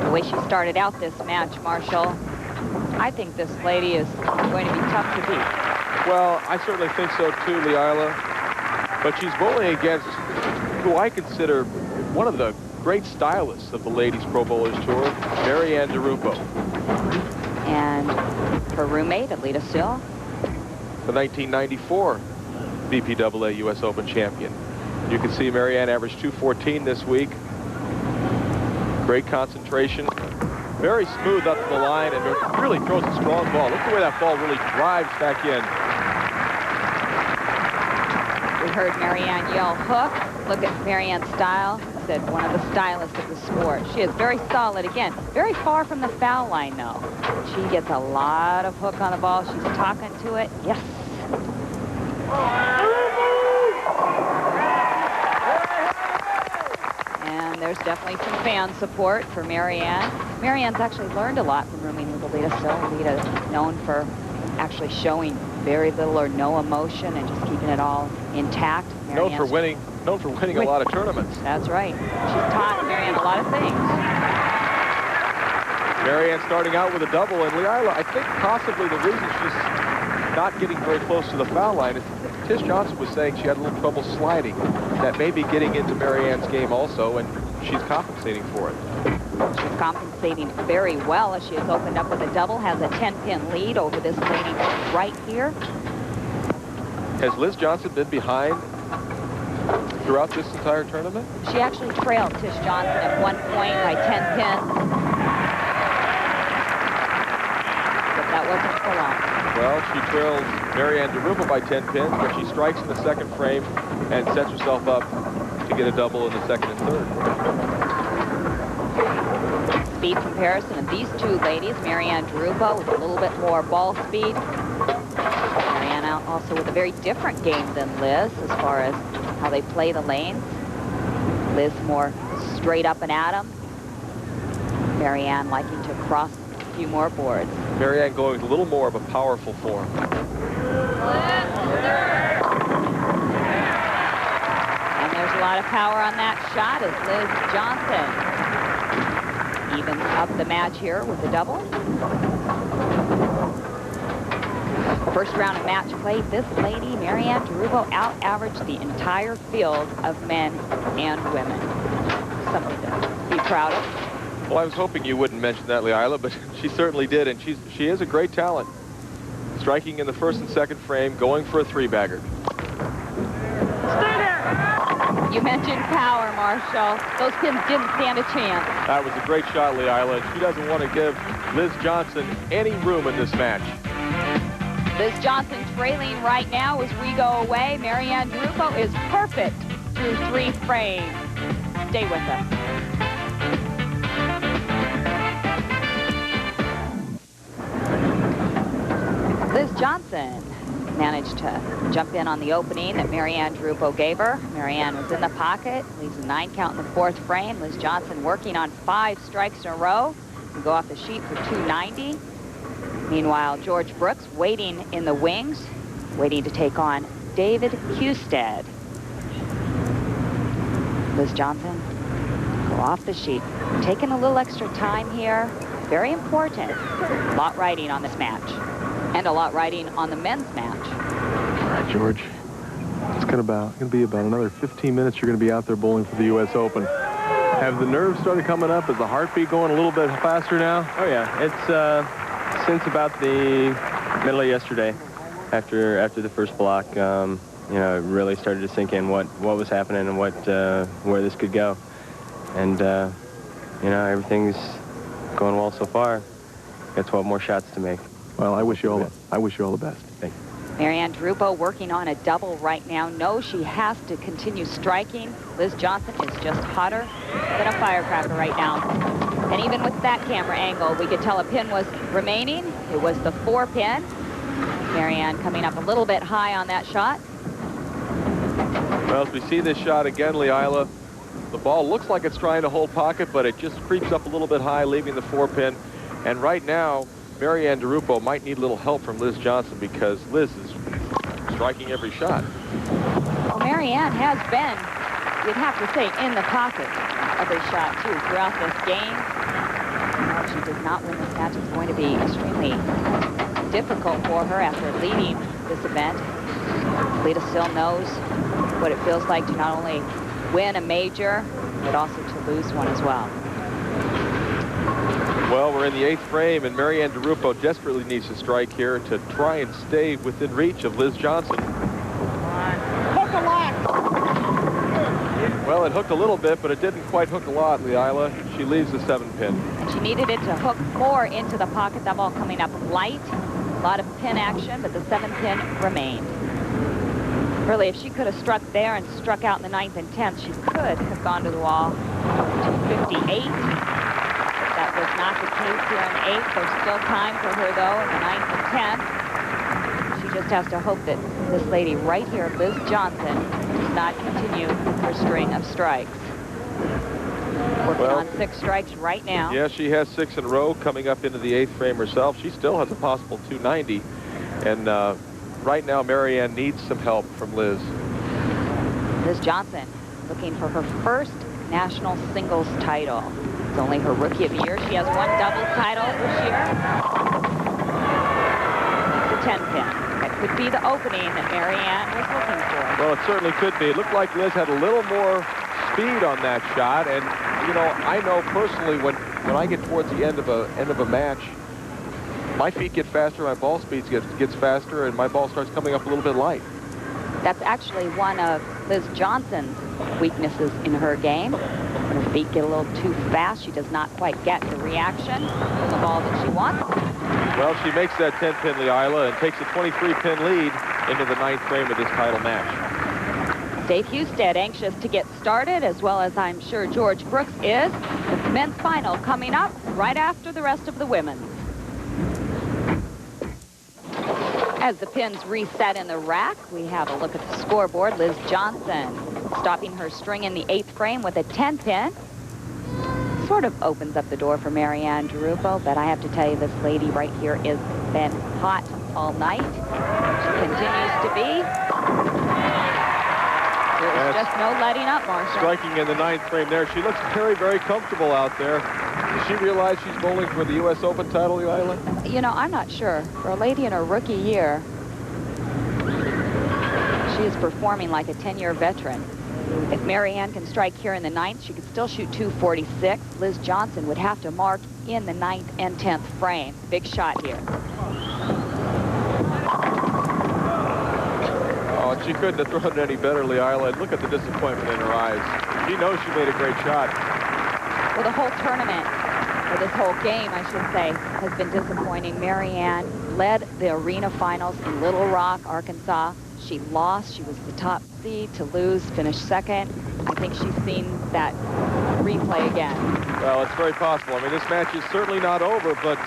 The way she started out this match, Marshall, I think this lady is going to be tough to beat. Well, I certainly think so too, Leila. But she's bowling against who I consider one of the great stylists of the Ladies Pro Bowlers Tour, Marianne DeRupo. And her roommate, Alita Still. The 1994 BPAA U.S. Open champion. You can see Marianne averaged 214 this week. Great concentration. Very smooth up to the line, and really throws a strong ball. Look the way that ball really drives back in. We heard Marianne yell hook. Look at Marianne's style. Said one of the stylists of the sport. She is very solid again. Very far from the foul line, though. She gets a lot of hook on the ball. She's talking to it. Yes. And there's definitely some fan support for Marianne. Marianne's actually learned a lot from rooming with Alita Still. Alita is known for actually showing very little or no emotion and just keeping it all intact. Known for winning a lot of tournaments. That's right. She's taught Marianne a lot of things. Marianne starting out with a double, and Leila, I think possibly the reason she's not getting very close to the foul line is Tish Johnson was saying she had a little trouble sliding. That may be getting into Marianne's game also, and she's compensating for it. She's compensating very well as she has opened up with a double, has a 10-pin lead over this lady right here. Has Liz Johnson been behind throughout this entire tournament? She actually trailed Tish Johnson at one point by 10 pins. But that wasn't for long. Well, she trails Marianne DeRupo by 10 pins, but she strikes in the second frame and sets herself up to get a double in the second and third. Speed comparison of these two ladies, Marianne DeRupo with a little bit more ball speed. Marianne out also with a very different game than Liz as far as how they play the lanes. Liz more straight up and at 'em. Marianne liking to cross a few more boards. Marianne going with a little more of a powerful form. And there's a lot of power on that shot as Liz Johnson evens up the match here with the double. First round of match play, this lady, Marianne DeRupo, out-averaged the entire field of men and women. Something to be proud of. Well, I was hoping you wouldn't mention that, Leila, but she certainly did, and she is a great talent. Striking in the first and second frame, going for a three-bagger. Stay there! You mentioned power, Marshall. Those pins didn't stand a chance. That was a great shot, Leila. She doesn't want to give Liz Johnson any room in this match. Liz Johnson trailing right now as we go away. Marianne DeRupo is perfect through 3 frames. Stay with us. Liz Johnson managed to jump in on the opening that Marianne DeRupo gave her. Marianne was in the pocket, leaves a 9 count in the 4th frame. Liz Johnson working on 5 strikes in a row to go off the sheet for 290. Meanwhile, George Brooks waiting in the wings, waiting to take on David Husted. Liz Johnson go off the sheet. Taking a little extra time here. Very important. A lot riding on this match. And a lot riding on the men's match. All right, George. It's going to be about another 15 minutes. You're going to be out there bowling for the U.S. Open. Have the nerves started coming up? Is the heartbeat going a little bit faster now? Oh, yeah. It's since about the middle of yesterday, after the first block, you know, it really started to sink in what was happening and where this could go. And, you know, everything's going well so far. Got 12 more shots to make. Well, I wish you all the best. Thank you. Marianne Drupo working on a double right now. Knows she has to continue striking. Liz Johnson is just hotter than a firecracker right now. And even with that camera angle, we could tell a pin was remaining. It was the 4 pin. Marianne coming up a little bit high on that shot. Well, as we see this shot again, Leila, the ball looks like it's trying to hold pocket, but it just creeps up a little bit high, leaving the 4 pin. And right now, Marianne Drupo might need a little help from Liz Johnson because Liz is striking every shot. Well, Marianne has been, you'd have to say, in the pocket every shot, too, throughout this game. If she does not win this match, it's going to be extremely difficult for her after leading this event. Lita still knows what it feels like to not only win a major, but also to lose one as well. Well, we're in the 8th frame, and Marianne Drupo desperately needs to strike here to try and stay within reach of Liz Johnson. Hook a lot. Well, it hooked a little bit, but it didn't quite hook a lot, Leila. She leaves the 7 pin. And she needed it to hook more into the pocket. That ball coming up light. A lot of pin action, but the 7 pin remained. Really, if she could have struck there and struck out in the 9th and 10th, she could have gone to the wall to 58. That was not the case here in the 8th. There's still time for her, though, in the 9th and 10th. She just has to hope that this lady right here, Liz Johnson, does not continue her string of strikes. Working on 6 strikes right now. Yeah, she has 6 in a row coming up into the 8th frame herself. She still has a possible 290. And right now, Marianne needs some help from Liz. Liz Johnson looking for her first national singles title. It's only her rookie of the year. She has 1 doubles title this year. The 10 pin. That could be the opening that Marianne was looking for. Well, it certainly could be. It looked like Liz had a little more speed on that shot. And, you know, I know personally when I get towards the end of a match, my feet get faster, my ball speed gets faster, and my ball starts coming up a little bit light. That's actually one of Liz Johnson's weaknesses in her game. When her feet get a little too fast, she does not quite get the reaction from the ball that she wants. Well, she makes that 10-pin, Leila, and takes a 23-pin lead into the 9th frame of this title match. Dave Husted anxious to get started, as well as I'm sure George Brooks is. The men's final coming up right after the rest of the women's. As the pins reset in the rack, we have a look at the scoreboard. Liz Johnson stopping her string in the 8th frame with a 10-pin. Sort of opens up the door for Marianne Drupo, but I have to tell you, this lady right here has been hot all night. She continues to be. There's just no letting up, Marshall. Striking in the 9th frame there. She looks very, very comfortable out there. Does she realize she's bowling for the U.S. Open title, Hilen? You know, I'm not sure. For a lady in her rookie year, she is performing like a 10-year veteran. If Marianne can strike here in the 9th, she could still shoot 246. Liz Johnson would have to mark in the 9th and 10th frame. Big shot here. Oh, she couldn't have thrown it any better, Leila. Look at the disappointment in her eyes. She knows she made a great shot. Well, the whole tournament, or this whole game, I should say, has been disappointing. Marianne led the arena finals in Little Rock, Arkansas. She lost. She was the top seed to lose, finished 2nd. I think she's seen that replay again. Well, it's very possible. I mean, this match is certainly not over, but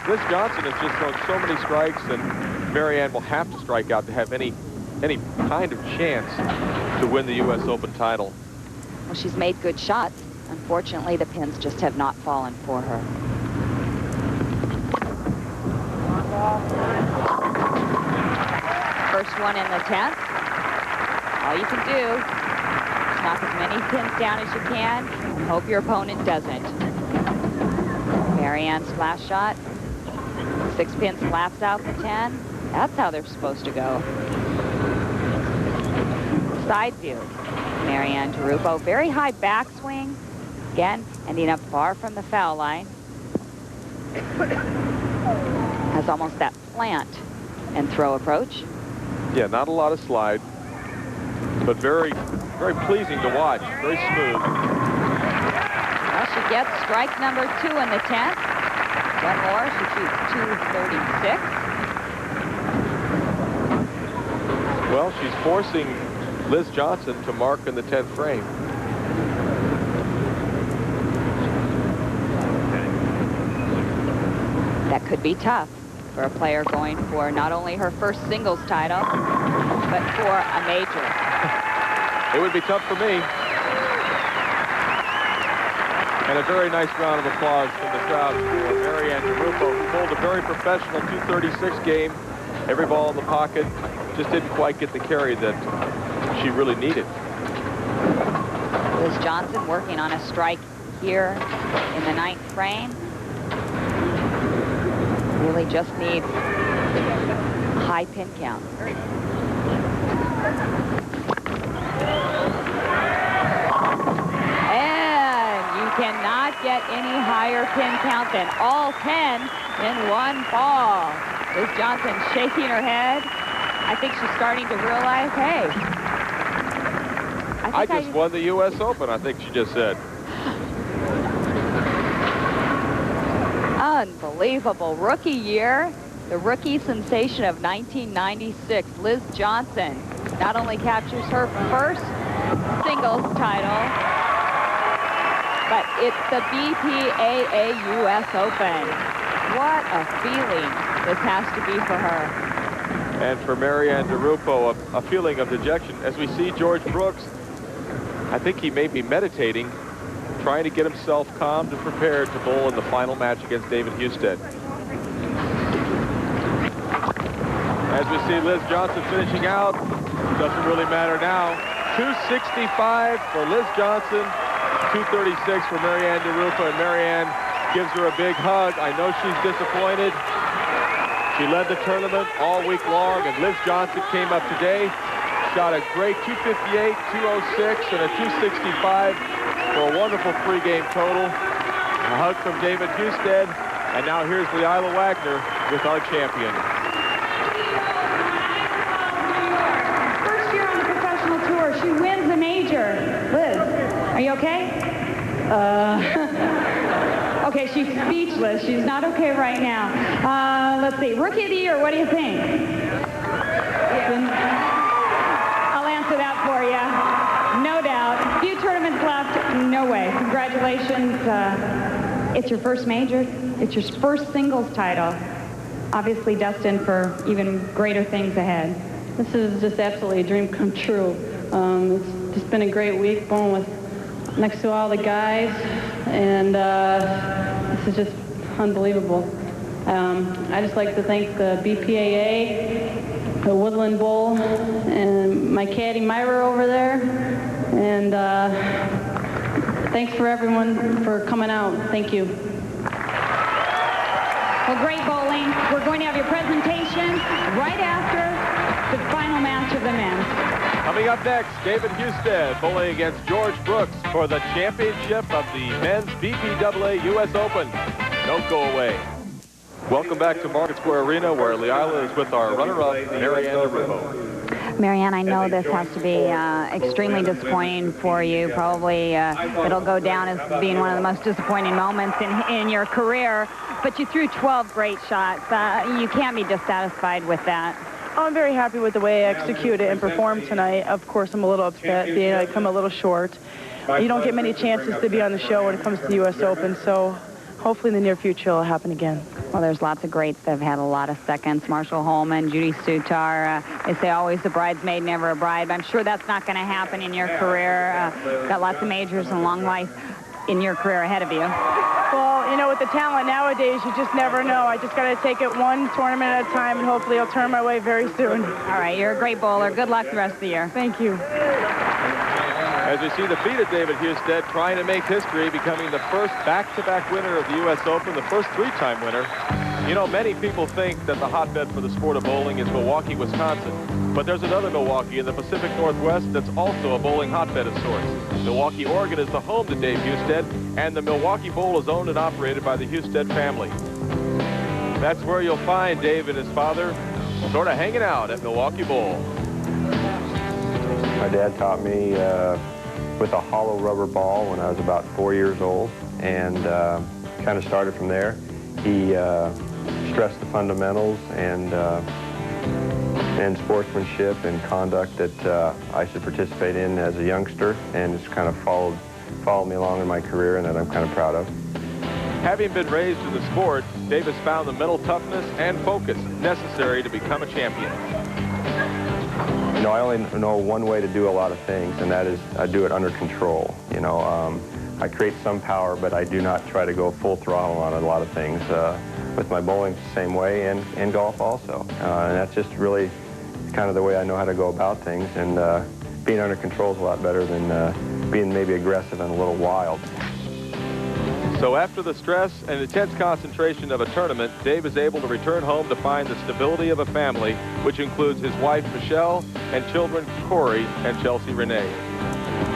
Liz Johnson has just thrown so many strikes, and Marianne will have to strike out to have any kind of chance to win the U.S. Open title. Well, she's made good shots. Unfortunately, the pins just have not fallen for her. First one in the 10th. All you can do is knock as many pins down as you can and hope your opponent doesn't. Marianne's last shot. 6 pins slaps out the 10. That's how they're supposed to go. Side view. Marianne Drupo, very high backswing. Again, ending up far from the foul line. Has almost that plant and throw approach. Yeah, not a lot of slide, but very, very pleasing to watch. Very smooth. Well, she gets strike number 2 in the 10th. One more, she shoots 236. Well, she's forcing Liz Johnson to mark in the 10th frame. That could be tough for a player going for not only her first singles title, but for a major. It would be tough for me. And a very nice round of applause from the crowd for Marianne DeRupo, who bowled a very professional 236 game. Every ball in the pocket, just didn't quite get the carry that she really needed. Liz Johnson working on a strike here in the 9th frame. Really just need a high pin count. And you cannot get any higher pin count than all 10 in one ball. Liz Johnson shaking her head. I think she's starting to realize, hey, I just won the U.S. Open, I think she just said. Unbelievable rookie year. The rookie sensation of 1996, Liz Johnson, not only captures her first singles title, but it's the BPAA U.S. Open. What a feeling this has to be for her. And for Marianne DeRupo, a feeling of dejection. As we see George Brooks, I think he may be meditating, trying to get himself calmed and prepared to bowl in the final match against David Husted. As we see Liz Johnson finishing out, doesn't really matter now. 265 for Liz Johnson, 236 for Marianne DeRupo, and Marianne gives her a big hug. I know she's disappointed. She led the tournament all week long, and Liz Johnson came up today, shot a great 258, 206, and a 265 for a wonderful three-game total. A hug from David Husted, and now here's Leila Wagner with our champion. First year on the professional tour, she wins a major. Liz, are you okay? Okay, she's speechless. She's not okay right now. Let's see, Rookie of the Year, what do you think? I'll answer that for you. No doubt. A few tournaments left, no way. Congratulations. It's your first major. It's your first singles title. Obviously destined for even greater things ahead. This is just absolutely a dream come true. It's just been a great week bowling with next to all the guys, and this is just unbelievable. I just like to thank the BPAA, the Woodland Bowl, and my caddy Myra over there, and thanks for everyone for coming out. Thank you. Well, great bowling. We're going to have your presentation right after the final match of the men. Coming up next, David Husted bowling against George Brooks for the championship of the men's BPAA U.S. Open. Don't go away. Welcome back to Market Square Arena, where Leila is with our runner-up, Marianne DeRupo. Marianne, I know this has to be extremely disappointing for you. Probably it'll go down as being one of the most disappointing moments in your career. But you threw 12 great shots. You can't be dissatisfied with that. I'm very happy with the way I executed and performed tonight. Of course, I'm a little upset. I come a little short. You don't get many chances to be on the show when it comes to the U.S. Open, so hopefully in the near future it'll happen again. Well, there's lots of greats that have had a lot of seconds. Marshall Holman, Judy Sutar. They say always the bridesmaid, never a bride. But I'm sure that's not going to happen in your career. Got lots of majors and long life in your career ahead of you. Well, you know, with the talent nowadays, you just never know. I just got to take it one tournament at a time, and hopefully it'll turn my way very soon. All right, you're a great bowler. Good luck the rest of the year. Thank you. As we see the feat of David Husted trying to make history, becoming the first back-to-back winner of the U.S. Open, the first three-time winner. You know, many people think that the hotbed for the sport of bowling is Milwaukee, Wisconsin. But there's another Milwaukee in the Pacific Northwest that's also a bowling hotbed of sorts. Milwaukee, Oregon is the home to Dave Husted, and the Milwaukee Bowl is owned and operated by the Husted family. That's where you'll find Dave and his father sort of hanging out at Milwaukee Bowl. My dad taught me with a hollow rubber ball when I was about 4 years old, and kind of started from there. He stressed the fundamentals and sportsmanship and conduct that I should participate in as a youngster, and it's kind of followed me along in my career, and that I'm kind of proud of. Having been raised in the sport, Dave has found the mental toughness and focus necessary to become a champion. You know, I only know one way to do a lot of things, and that is I do it under control. You know, I create some power, but I do not try to go full throttle on a lot of things. With my bowling, the same way, and golf also. And that's just really kind of the way I know how to go about things, and being under control is a lot better than being maybe aggressive and a little wild. So after the stress and intense concentration of a tournament, Dave is able to return home to find the stability of a family, which includes his wife, Michelle, and children, Corey and Chelsea Renee.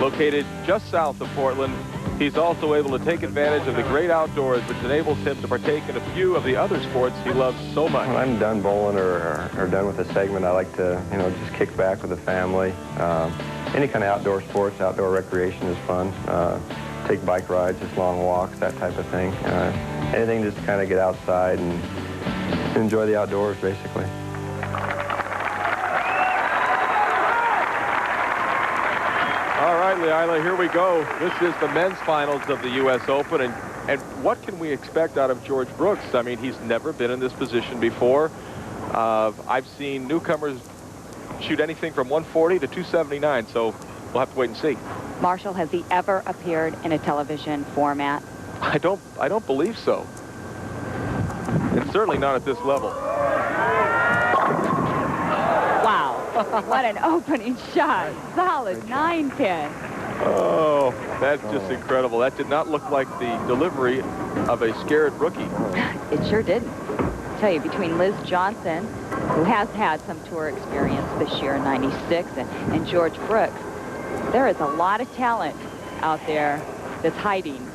Located just south of Portland, he's also able to take advantage of the great outdoors, which enables him to partake in a few of the other sports he loves so much. When I'm done bowling or done with a segment, I like to, you know, just kick back with the family. Any kind of outdoor sports, outdoor recreation is fun. Take bike rides, just long walks, that type of thing. Anything just to kind of get outside and enjoy the outdoors, basically. All right, Leila, here we go. This is the men's finals of the U.S. Open, and what can we expect out of George Brooks? I mean, he's never been in this position before. I've seen newcomers shoot anything from 140 to 279, so we'll have to wait and see. Marshall, has he ever appeared in a television format? I don't believe so. And certainly not at this level. Wow, what an opening shot. Solid 9-pin. Oh, that's just incredible. That did not look like the delivery of a scared rookie. It sure didn't. I'll tell you, between Liz Johnson, who has had some tour experience this year in '96, and George Brooks, there is a lot of talent out there that's hiding.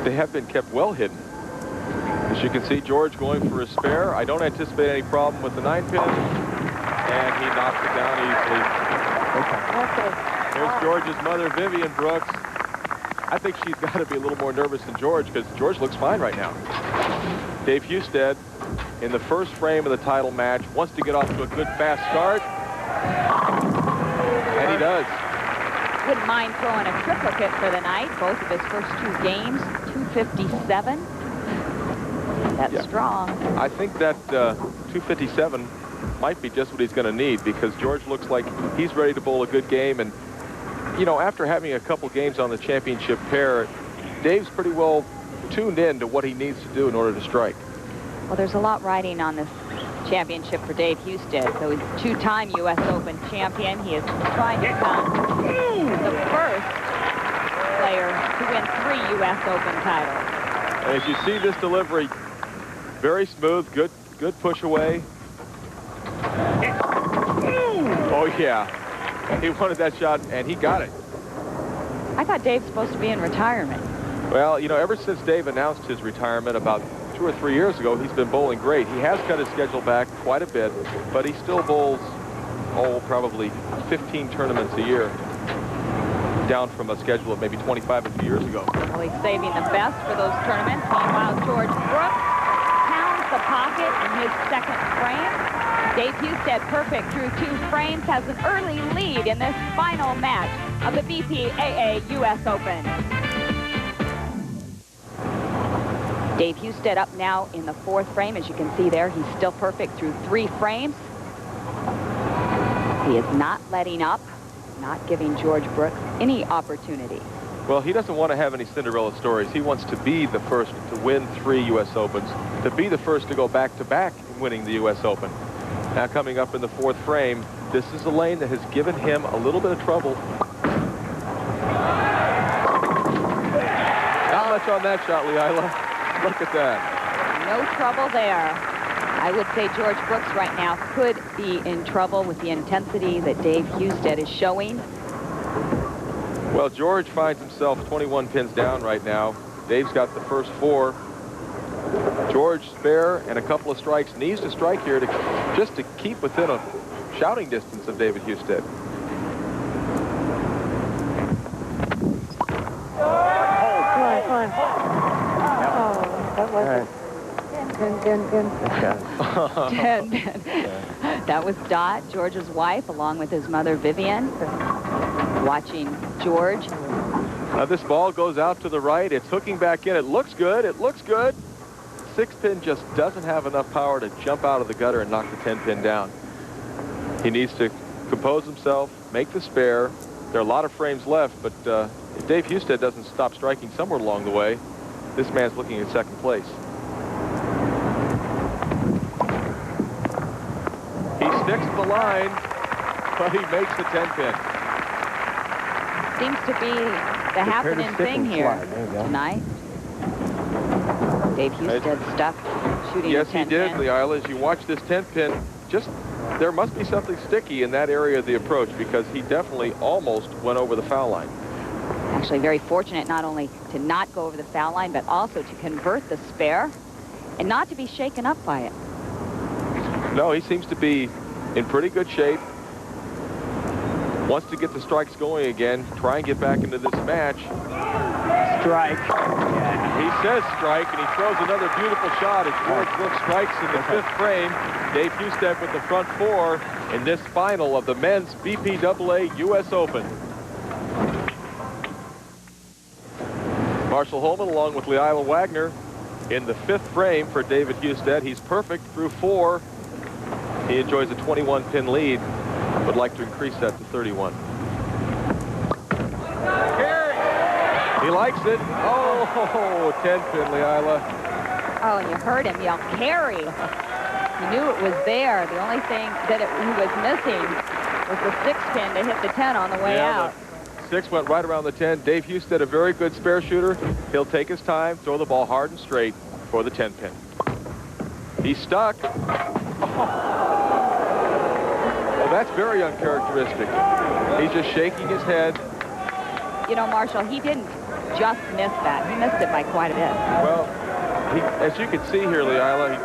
They have been kept well hidden. As you can see, George going for a spare. I don't anticipate any problem with the 9-pin. And he knocks it down easily. Okay. Here's George's mother, Vivian Brooks. I think she's got to be a little more nervous than George, because George looks fine right now. Dave Husted, in the first frame of the title match, wants to get off to a good fast start. And he does. Wouldn't mind throwing a triplicate for the night. Both of his first two games, 257. That's strong. I think that 257 might be just what he's going to need, because George looks like he's ready to bowl a good game. And, you know, after having a couple games on the championship pair, Dave's pretty well tuned in to what he needs to do in order to strike. Well, there's a lot riding on this championship for Dave Husted. So he's a two-time U.S. Open champion. He is trying to become the first player to win 3 U.S. Open titles. And as you see this delivery, very smooth, good push away. Oh, yeah. He wanted that shot, and he got it. I thought Dave's supposed to be in retirement. Well, you know, ever since Dave announced his retirement about 2 or 3 years ago, he's been bowling great. He has cut his schedule back quite a bit, but he still bowls, probably 15 tournaments a year, down from a schedule of maybe 25 a few years ago. Well, he's saving the best for those tournaments. Meanwhile, George Brooks pounds the pocket in his second frame. Dave Husted, perfect through 2 frames, has an early lead in this final match of the BPAA U.S. Open. Dave Husted up now in the 4th frame. As you can see there, he's still perfect through 3 frames. He is not letting up, not giving George Brooks any opportunity. Well, he doesn't want to have any Cinderella stories. He wants to be the first to win 3 U.S. Opens, to be the first to go back-to-back in winning the U.S. Open. Now coming up in the 4th frame, this is a lane that has given him a little bit of trouble. Not much on that shot, Leila. Look at that. No trouble there. I would say George Brooks right now could be in trouble with the intensity that Dave Husted is showing. Well, George finds himself 21 pins down right now. Dave's got the first 4. George spare and a couple of strikes. Needs to strike here just to keep within a shouting distance of David Husted. What was it? 10 pin. That was Dot, George's wife, along with his mother, Vivian, watching George. Now this ball goes out to the right. It's hooking back in. It looks good. It looks good. 6-pin just doesn't have enough power to jump out of the gutter and knock the 10-pin down. He needs to compose himself, make the spare. There are a lot of frames left, but if Dave Husted doesn't stop striking somewhere along the way, this man's looking at second place. He sticks to the line, but he makes the 10-pin. Seems to be the happening thing here tonight. Dave Husted stuck shooting Yes, the 10-pin. he did, Leila. As you watch this 10-pin, there must be something sticky in that area of the approach, because he definitely almost went over the foul line. Actually very fortunate not only to not go over the foul line, but also to convert the spare and not to be shaken up by it. No, he seems to be in pretty good shape. Wants to get the strikes going again, try and get back into this match. Strike. He says strike, and he throws another beautiful shot as George Brooks strikes in the 5th frame. Dave Husted with the front 4 in this final of the men's BPAA U.S. Open. Marshall Holman along with Leila Wagner in the 5th frame for David Husted. He's perfect through 4. He enjoys a 21-pin lead, would like to increase that to 31. He likes it. Oh, 10-pin, Leila. Oh, and you heard him yell, carry. He knew it was there. The only thing that he was missing was the 6-pin to hit the 10 on the way out. 6 went right around the 10. Dave Husted, a very good spare shooter. He'll take his time, throw the ball hard and straight for the 10-pin. He's stuck. Oh, that's very uncharacteristic. He's just shaking his head. You know, Marshall, he didn't just miss that. He missed it by quite a bit. Well, as you can see here, Leila,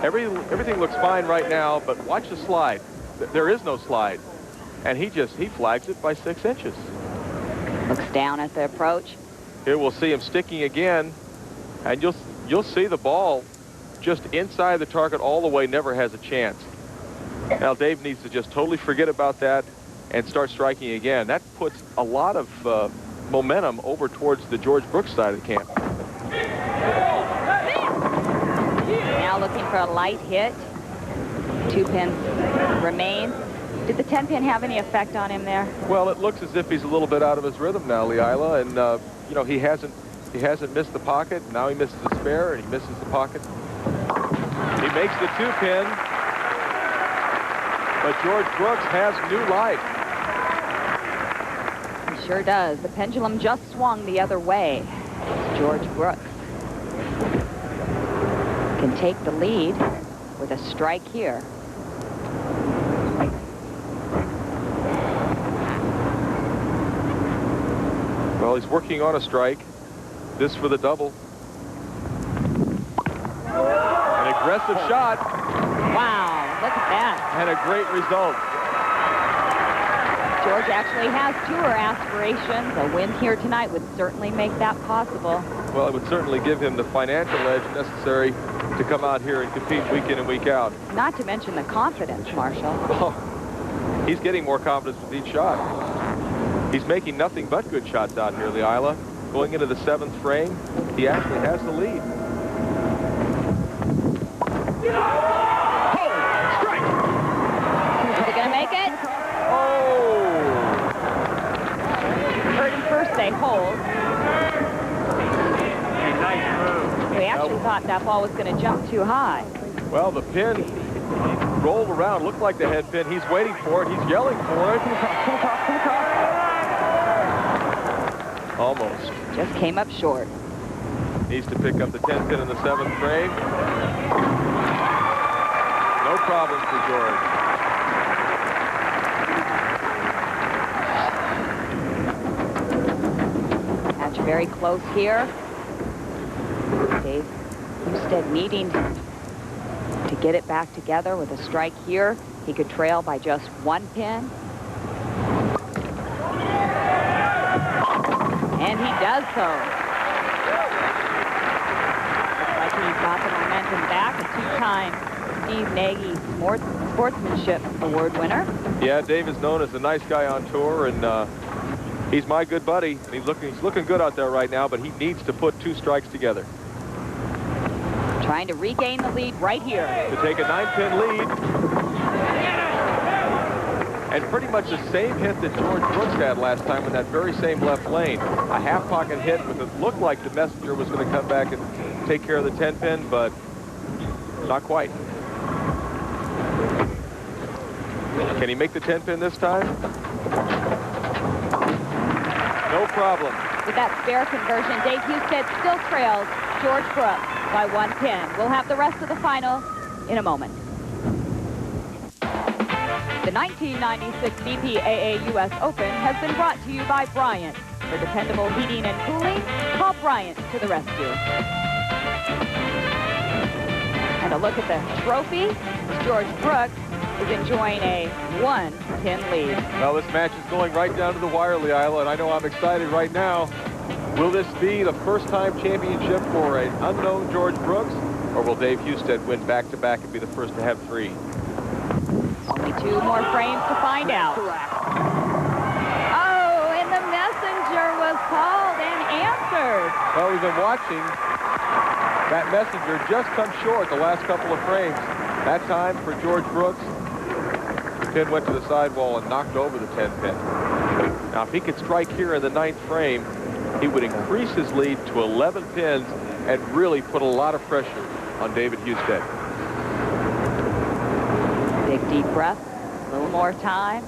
everything looks fine right now, but watch the slide. There is no slide. And he flags it by 6 inches. Looks down at the approach. Here we'll see him sticking again, and you'll see the ball just inside the target all the way, never has a chance. Now Dave needs to just totally forget about that and start striking again. That puts a lot of momentum over towards the George Brooks side of the camp. Now looking for a light hit. 2 pins remain. Did the 10-pin have any effect on him there? Well, it looks as if he's a little bit out of his rhythm now, Leila, and you know, he hasn't missed the pocket. Now he misses the spare, and he misses the pocket. He makes the 2-pin, but George Brooks has new life. He sure does. The pendulum just swung the other way. George Brooks can take the lead with a strike here. Well, he's working on a strike. This for the double. An aggressive shot. Wow, look at that. And a great result. George actually has tour aspirations. A win here tonight would certainly make that possible. Well, it would certainly give him the financial edge necessary to come out here and compete week in and week out. Not to mention the confidence, Marshall. Oh, he's getting more confidence with each shot. He's making nothing but good shots out here, Leila. Going into the 7th frame, he actually has the lead. Strike! Is he going to make it? Oh! Heard him first say hold. Nice move. We actually thought that ball was going to jump too high. Well, the pin rolled around, looked like the head pin. He's waiting for it. He's yelling for it. Almost. Just came up short. Needs to pick up the 10-pin in the 7th frame. No problem for George. Match very close here. Dave Husted needing to get it back together with a strike here. He could trail by just 1 pin. And he does so. Looks like he He's got the momentum back. A two-time Steve Nagy Sportsmanship Award winner. Yeah, Dave is known as the nice guy on tour, and he's my good buddy. And he's looking good out there right now, but he needs to put 2 strikes together. Trying to regain the lead right here. To take a 9-pin lead. And pretty much the same hit that George Brooks had last time in that very same left lane. A half-pocket hit with it looked like the messenger was going to come back and take care of the 10-pin, but not quite. Can he make the 10-pin this time? No problem. With that spare conversion, Dave Husted still trails George Brooks by 1 pin. We'll have the rest of the final in a moment. The 1996 BPAA U.S. Open has been brought to you by Bryant. For dependable heating and cooling, call Bryant to the rescue. And a look at the trophy as George Brooks is enjoying a 1-pin lead. Well, this match is going right down to the wire, Leila, and I know I'm excited right now. Will this be the first-time championship for an unknown George Brooks, or will Dave Husted win back-to-back and be the first to have 3? Only 2 more frames to find out. Oh, and the messenger was called and answered. Well, we've been watching that messenger just come short the last couple of frames. That time for George Brooks, the pin went to the sidewall and knocked over the 10-pin. Now, if he could strike here in the 9th frame, he would increase his lead to 11 pins and really put a lot of pressure on David Husted. Big deep breath, a little more time.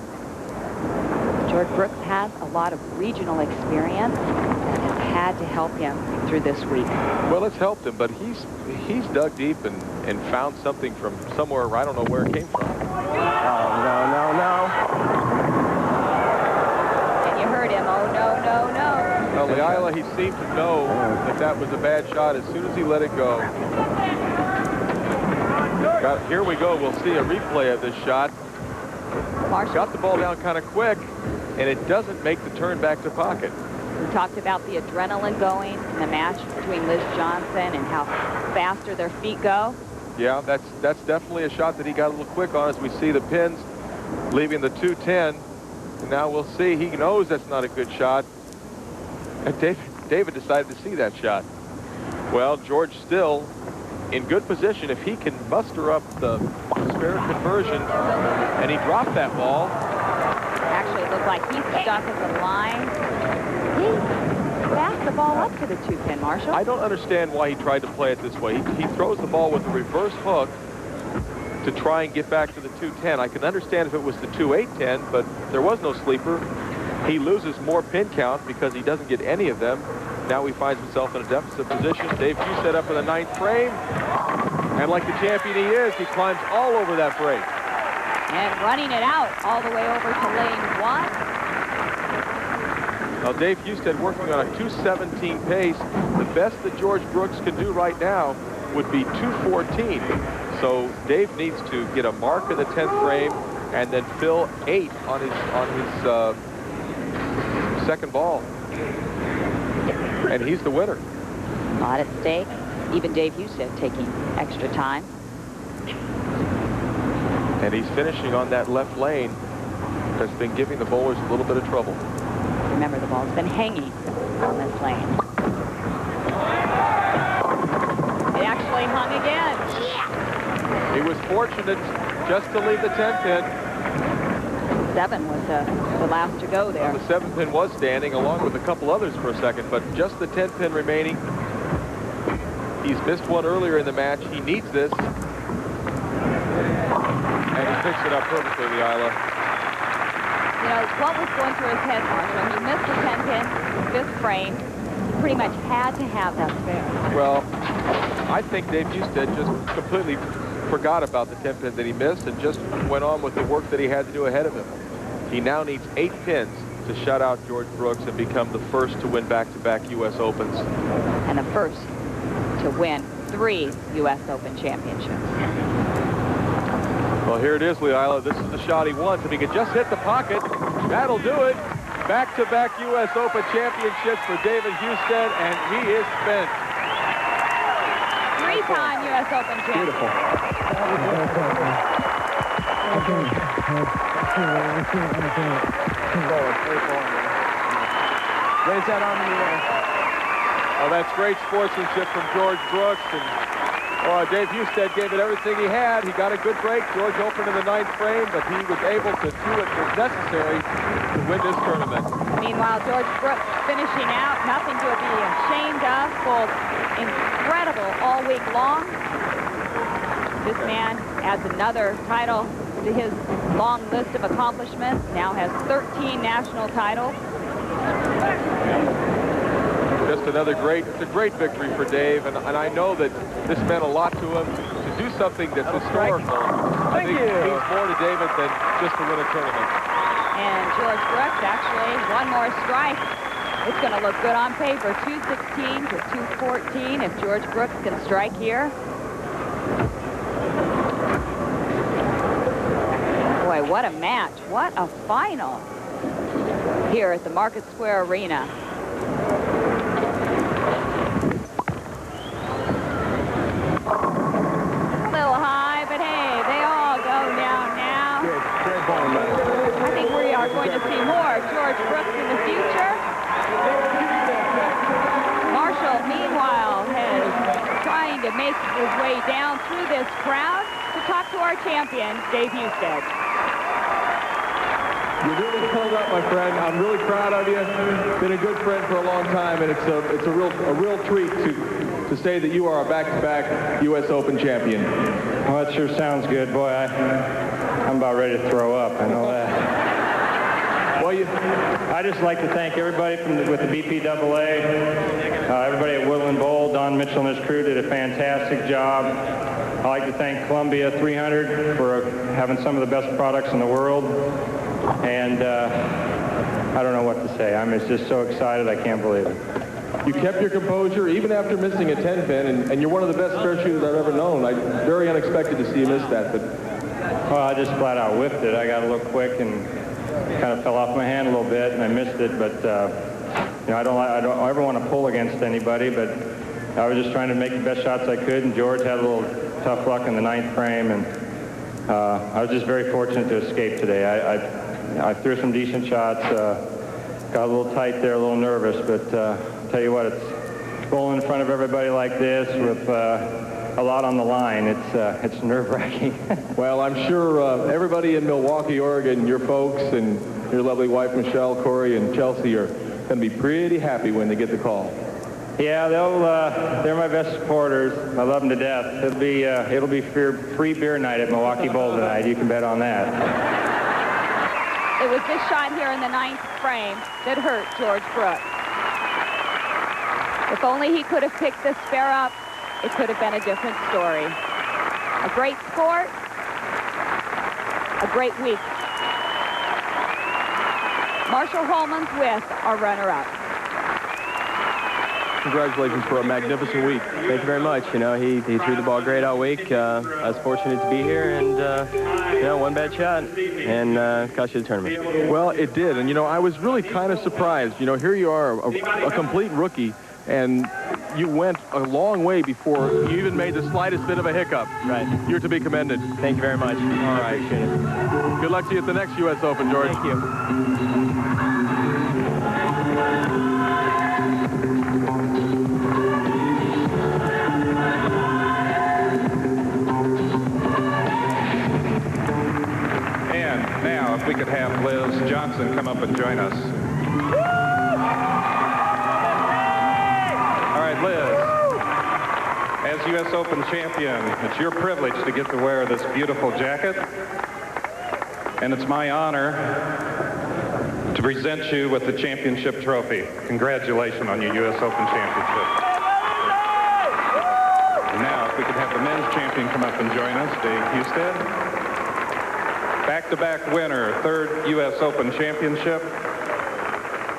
George Brooks has a lot of regional experience that has had to help him through this week. Well, it's helped him, but he's dug deep and found something from somewhere, I don't know where it came from. Oh, no. And you heard him, oh, no. Well, Leila, he seemed to know that that was a bad shot as soon as he let it go. Here we go. We'll see a replay of this shot. Marshall got the ball down kind of quick, and it doesn't make the turn back to pocket. We talked about the adrenaline going in the match between Liz Johnson and how faster their feet go. Yeah, that's definitely a shot that he got a little quick on as we see the pins leaving the 210. And now we'll see. He knows that's not a good shot. And David decided to see that shot. Well, George still in good position. If he can muster up the spare conversion, and he dropped that ball. Actually, it looked like he stuck at the line. He backed the ball up to the 2-pin, Marshall. I don't understand why he tried to play it this way. He throws the ball with a reverse hook to try and get back to the 210. I can understand if it was the 2-8-10, but there was no sleeper. He loses more pin count because he doesn't get any of them. Now he finds himself in a deficit position. Dave Husted up in the 9th frame. And like the champion he is, he climbs all over that break. And running it out all the way over to lane 1. Now Dave Husted working on a 2:17 pace. The best that George Brooks can do right now would be 2:14. So Dave needs to get a mark in the 10th frame and then fill 8 on his second ball. And he's the winner. A lot at stake. Even Dave Husted taking extra time. And he's finishing on that left lane that's been giving the bowlers a little bit of trouble. Remember, the ball's been hanging on this lane. It actually hung again. He was fortunate just to leave the 10-pin. 7 was the last to go there. Well, the 7-pin was standing along with a couple others for a second, but just the 10-pin remaining. He's missed one earlier in the match. He needs this. And he picks it up perfectly, Leila. You know, what was going through his head, Marshall? He missed the 10-pin, 5th frame. He pretty much had to have that spare. Well, I think Dave Husted just completely forgot about the 10-pin that he missed and just went on with the work that he had to do ahead of him. He now needs 8 pins to shut out George Brooks and become the first to win back-to-back U.S. Opens. And the first to win 3 U.S. Open championships. Well, here it is, Leila. This is the shot he wants. If he could just hit the pocket, that'll do it. Back-to-back U.S. Open championships for David Husted, and he is spent. three-time U.S. Open champion. Beautiful. Raise that arm in the air. Oh, that's great sportsmanship from George Brooks. And Dave Husted gave it everything he had. He got a good break. George opened in the 9th frame, but he was able to do what was necessary to win this tournament. Meanwhile, George Brooks finishing out, nothing to be ashamed of, bowled incredible all week long. This man adds another title to his long list of accomplishments, now has 13 national titles. Just another great victory for Dave, and I know that this meant a lot to him. To do something that's historical, I think means more to David than just to win a tournament. And George Brooks, actually, one more strike. It's going to look good on paper. 216 to 214 if George Brooks can strike here. Boy, what a match. What a final here at the Market Square Arena. A little high, but hey, they all go down now. I think we are going to see more of George Brooks in the future. Marshall, meanwhile, is trying to make his way down through this crowd to talk to our champion, Dave Husted. You really pulled up, my friend. I'm really proud of you. Been a good friend for a long time, and it's a real treat to say that you are a back-to-back U.S. Open champion. Well, that sure sounds good, boy. I'm about ready to throw up. I know that. Well, I just like to thank everybody with the BPAA, everybody at Woodland Bowl. Don Mitchell and his crew did a fantastic job. I'd like to thank Columbia 300 for having some of the best products in the world. And I don't know what to say. I'm just so excited, I can't believe it. You kept your composure even after missing a 10-pin, and you're one of the best spare shooters I've ever known. Very unexpected to see you miss that, but... Well, I just flat out whiffed it. I got a little quick and kind of fell off my hand a little bit, and I missed it. But you know, I don't ever want to pull against anybody, but I was just trying to make the best shots I could, and George had a little tough luck in the 9th frame, and I was just very fortunate to escape today. I threw some decent shots, got a little tight there, a little nervous, but I'll tell you what, it's bowling in front of everybody like this with a lot on the line. It's nerve-wracking. Well, I'm sure everybody in Milwaukee, Oregon, your folks and your lovely wife, Michelle, Corey, and Chelsea are going to be pretty happy when they get the call. Yeah, they're my best supporters. I love them to death. It'll be free beer night at Milwaukee Bowl tonight. You can bet on that. It was this shot here in the 9th frame that hurt George Brooks. If only he could have picked this spare up, it could have been a different story. A great sport, a great week. Marshall Holman's with our runner-up. Congratulations for a magnificent week. Thank you very much. You know, he threw the ball great all week. I was fortunate to be here, and you know, one bad shot and cost you the tournament. Well, it did, and you know, I was really kind of surprised. You know, here you are, a complete rookie, and you went a long way before you even made the slightest bit of a hiccup. Right. You're to be commended. Thank you very much. All right. Appreciate it. Good luck to you at the next U.S. Open, George. Thank you. Now, if we could have Liz Johnson come up and join us. All right, Liz, as U.S. Open champion, it's your privilege to get to wear this beautiful jacket. And it's my honor to present you with the championship trophy. Congratulations on your U.S. Open championship. And now, if we could have the men's champion come up and join us, Dave Husted. Back-to-back winner, 3rd U.S. Open championship.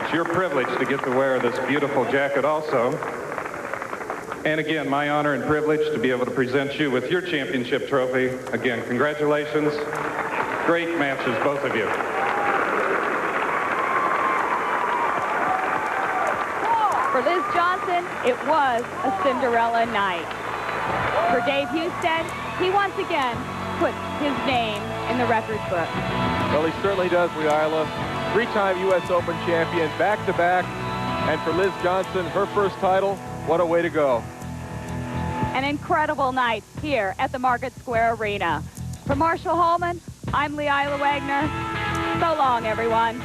It's your privilege to get to wear this beautiful jacket also. And again, my honor and privilege to be able to present you with your championship trophy. Again, congratulations. Great matches, both of you. For Liz Johnson, it was a Cinderella night. For Dave Husted, he once again puts his name in the record book. Well, he certainly does, Leila. Three-time U.S. Open champion, back-to-back. And for Liz Johnson, her first title, what a way to go. An incredible night here at the Market Square Arena. For Marshall Holman, I'm Leila Wagner. So long, everyone.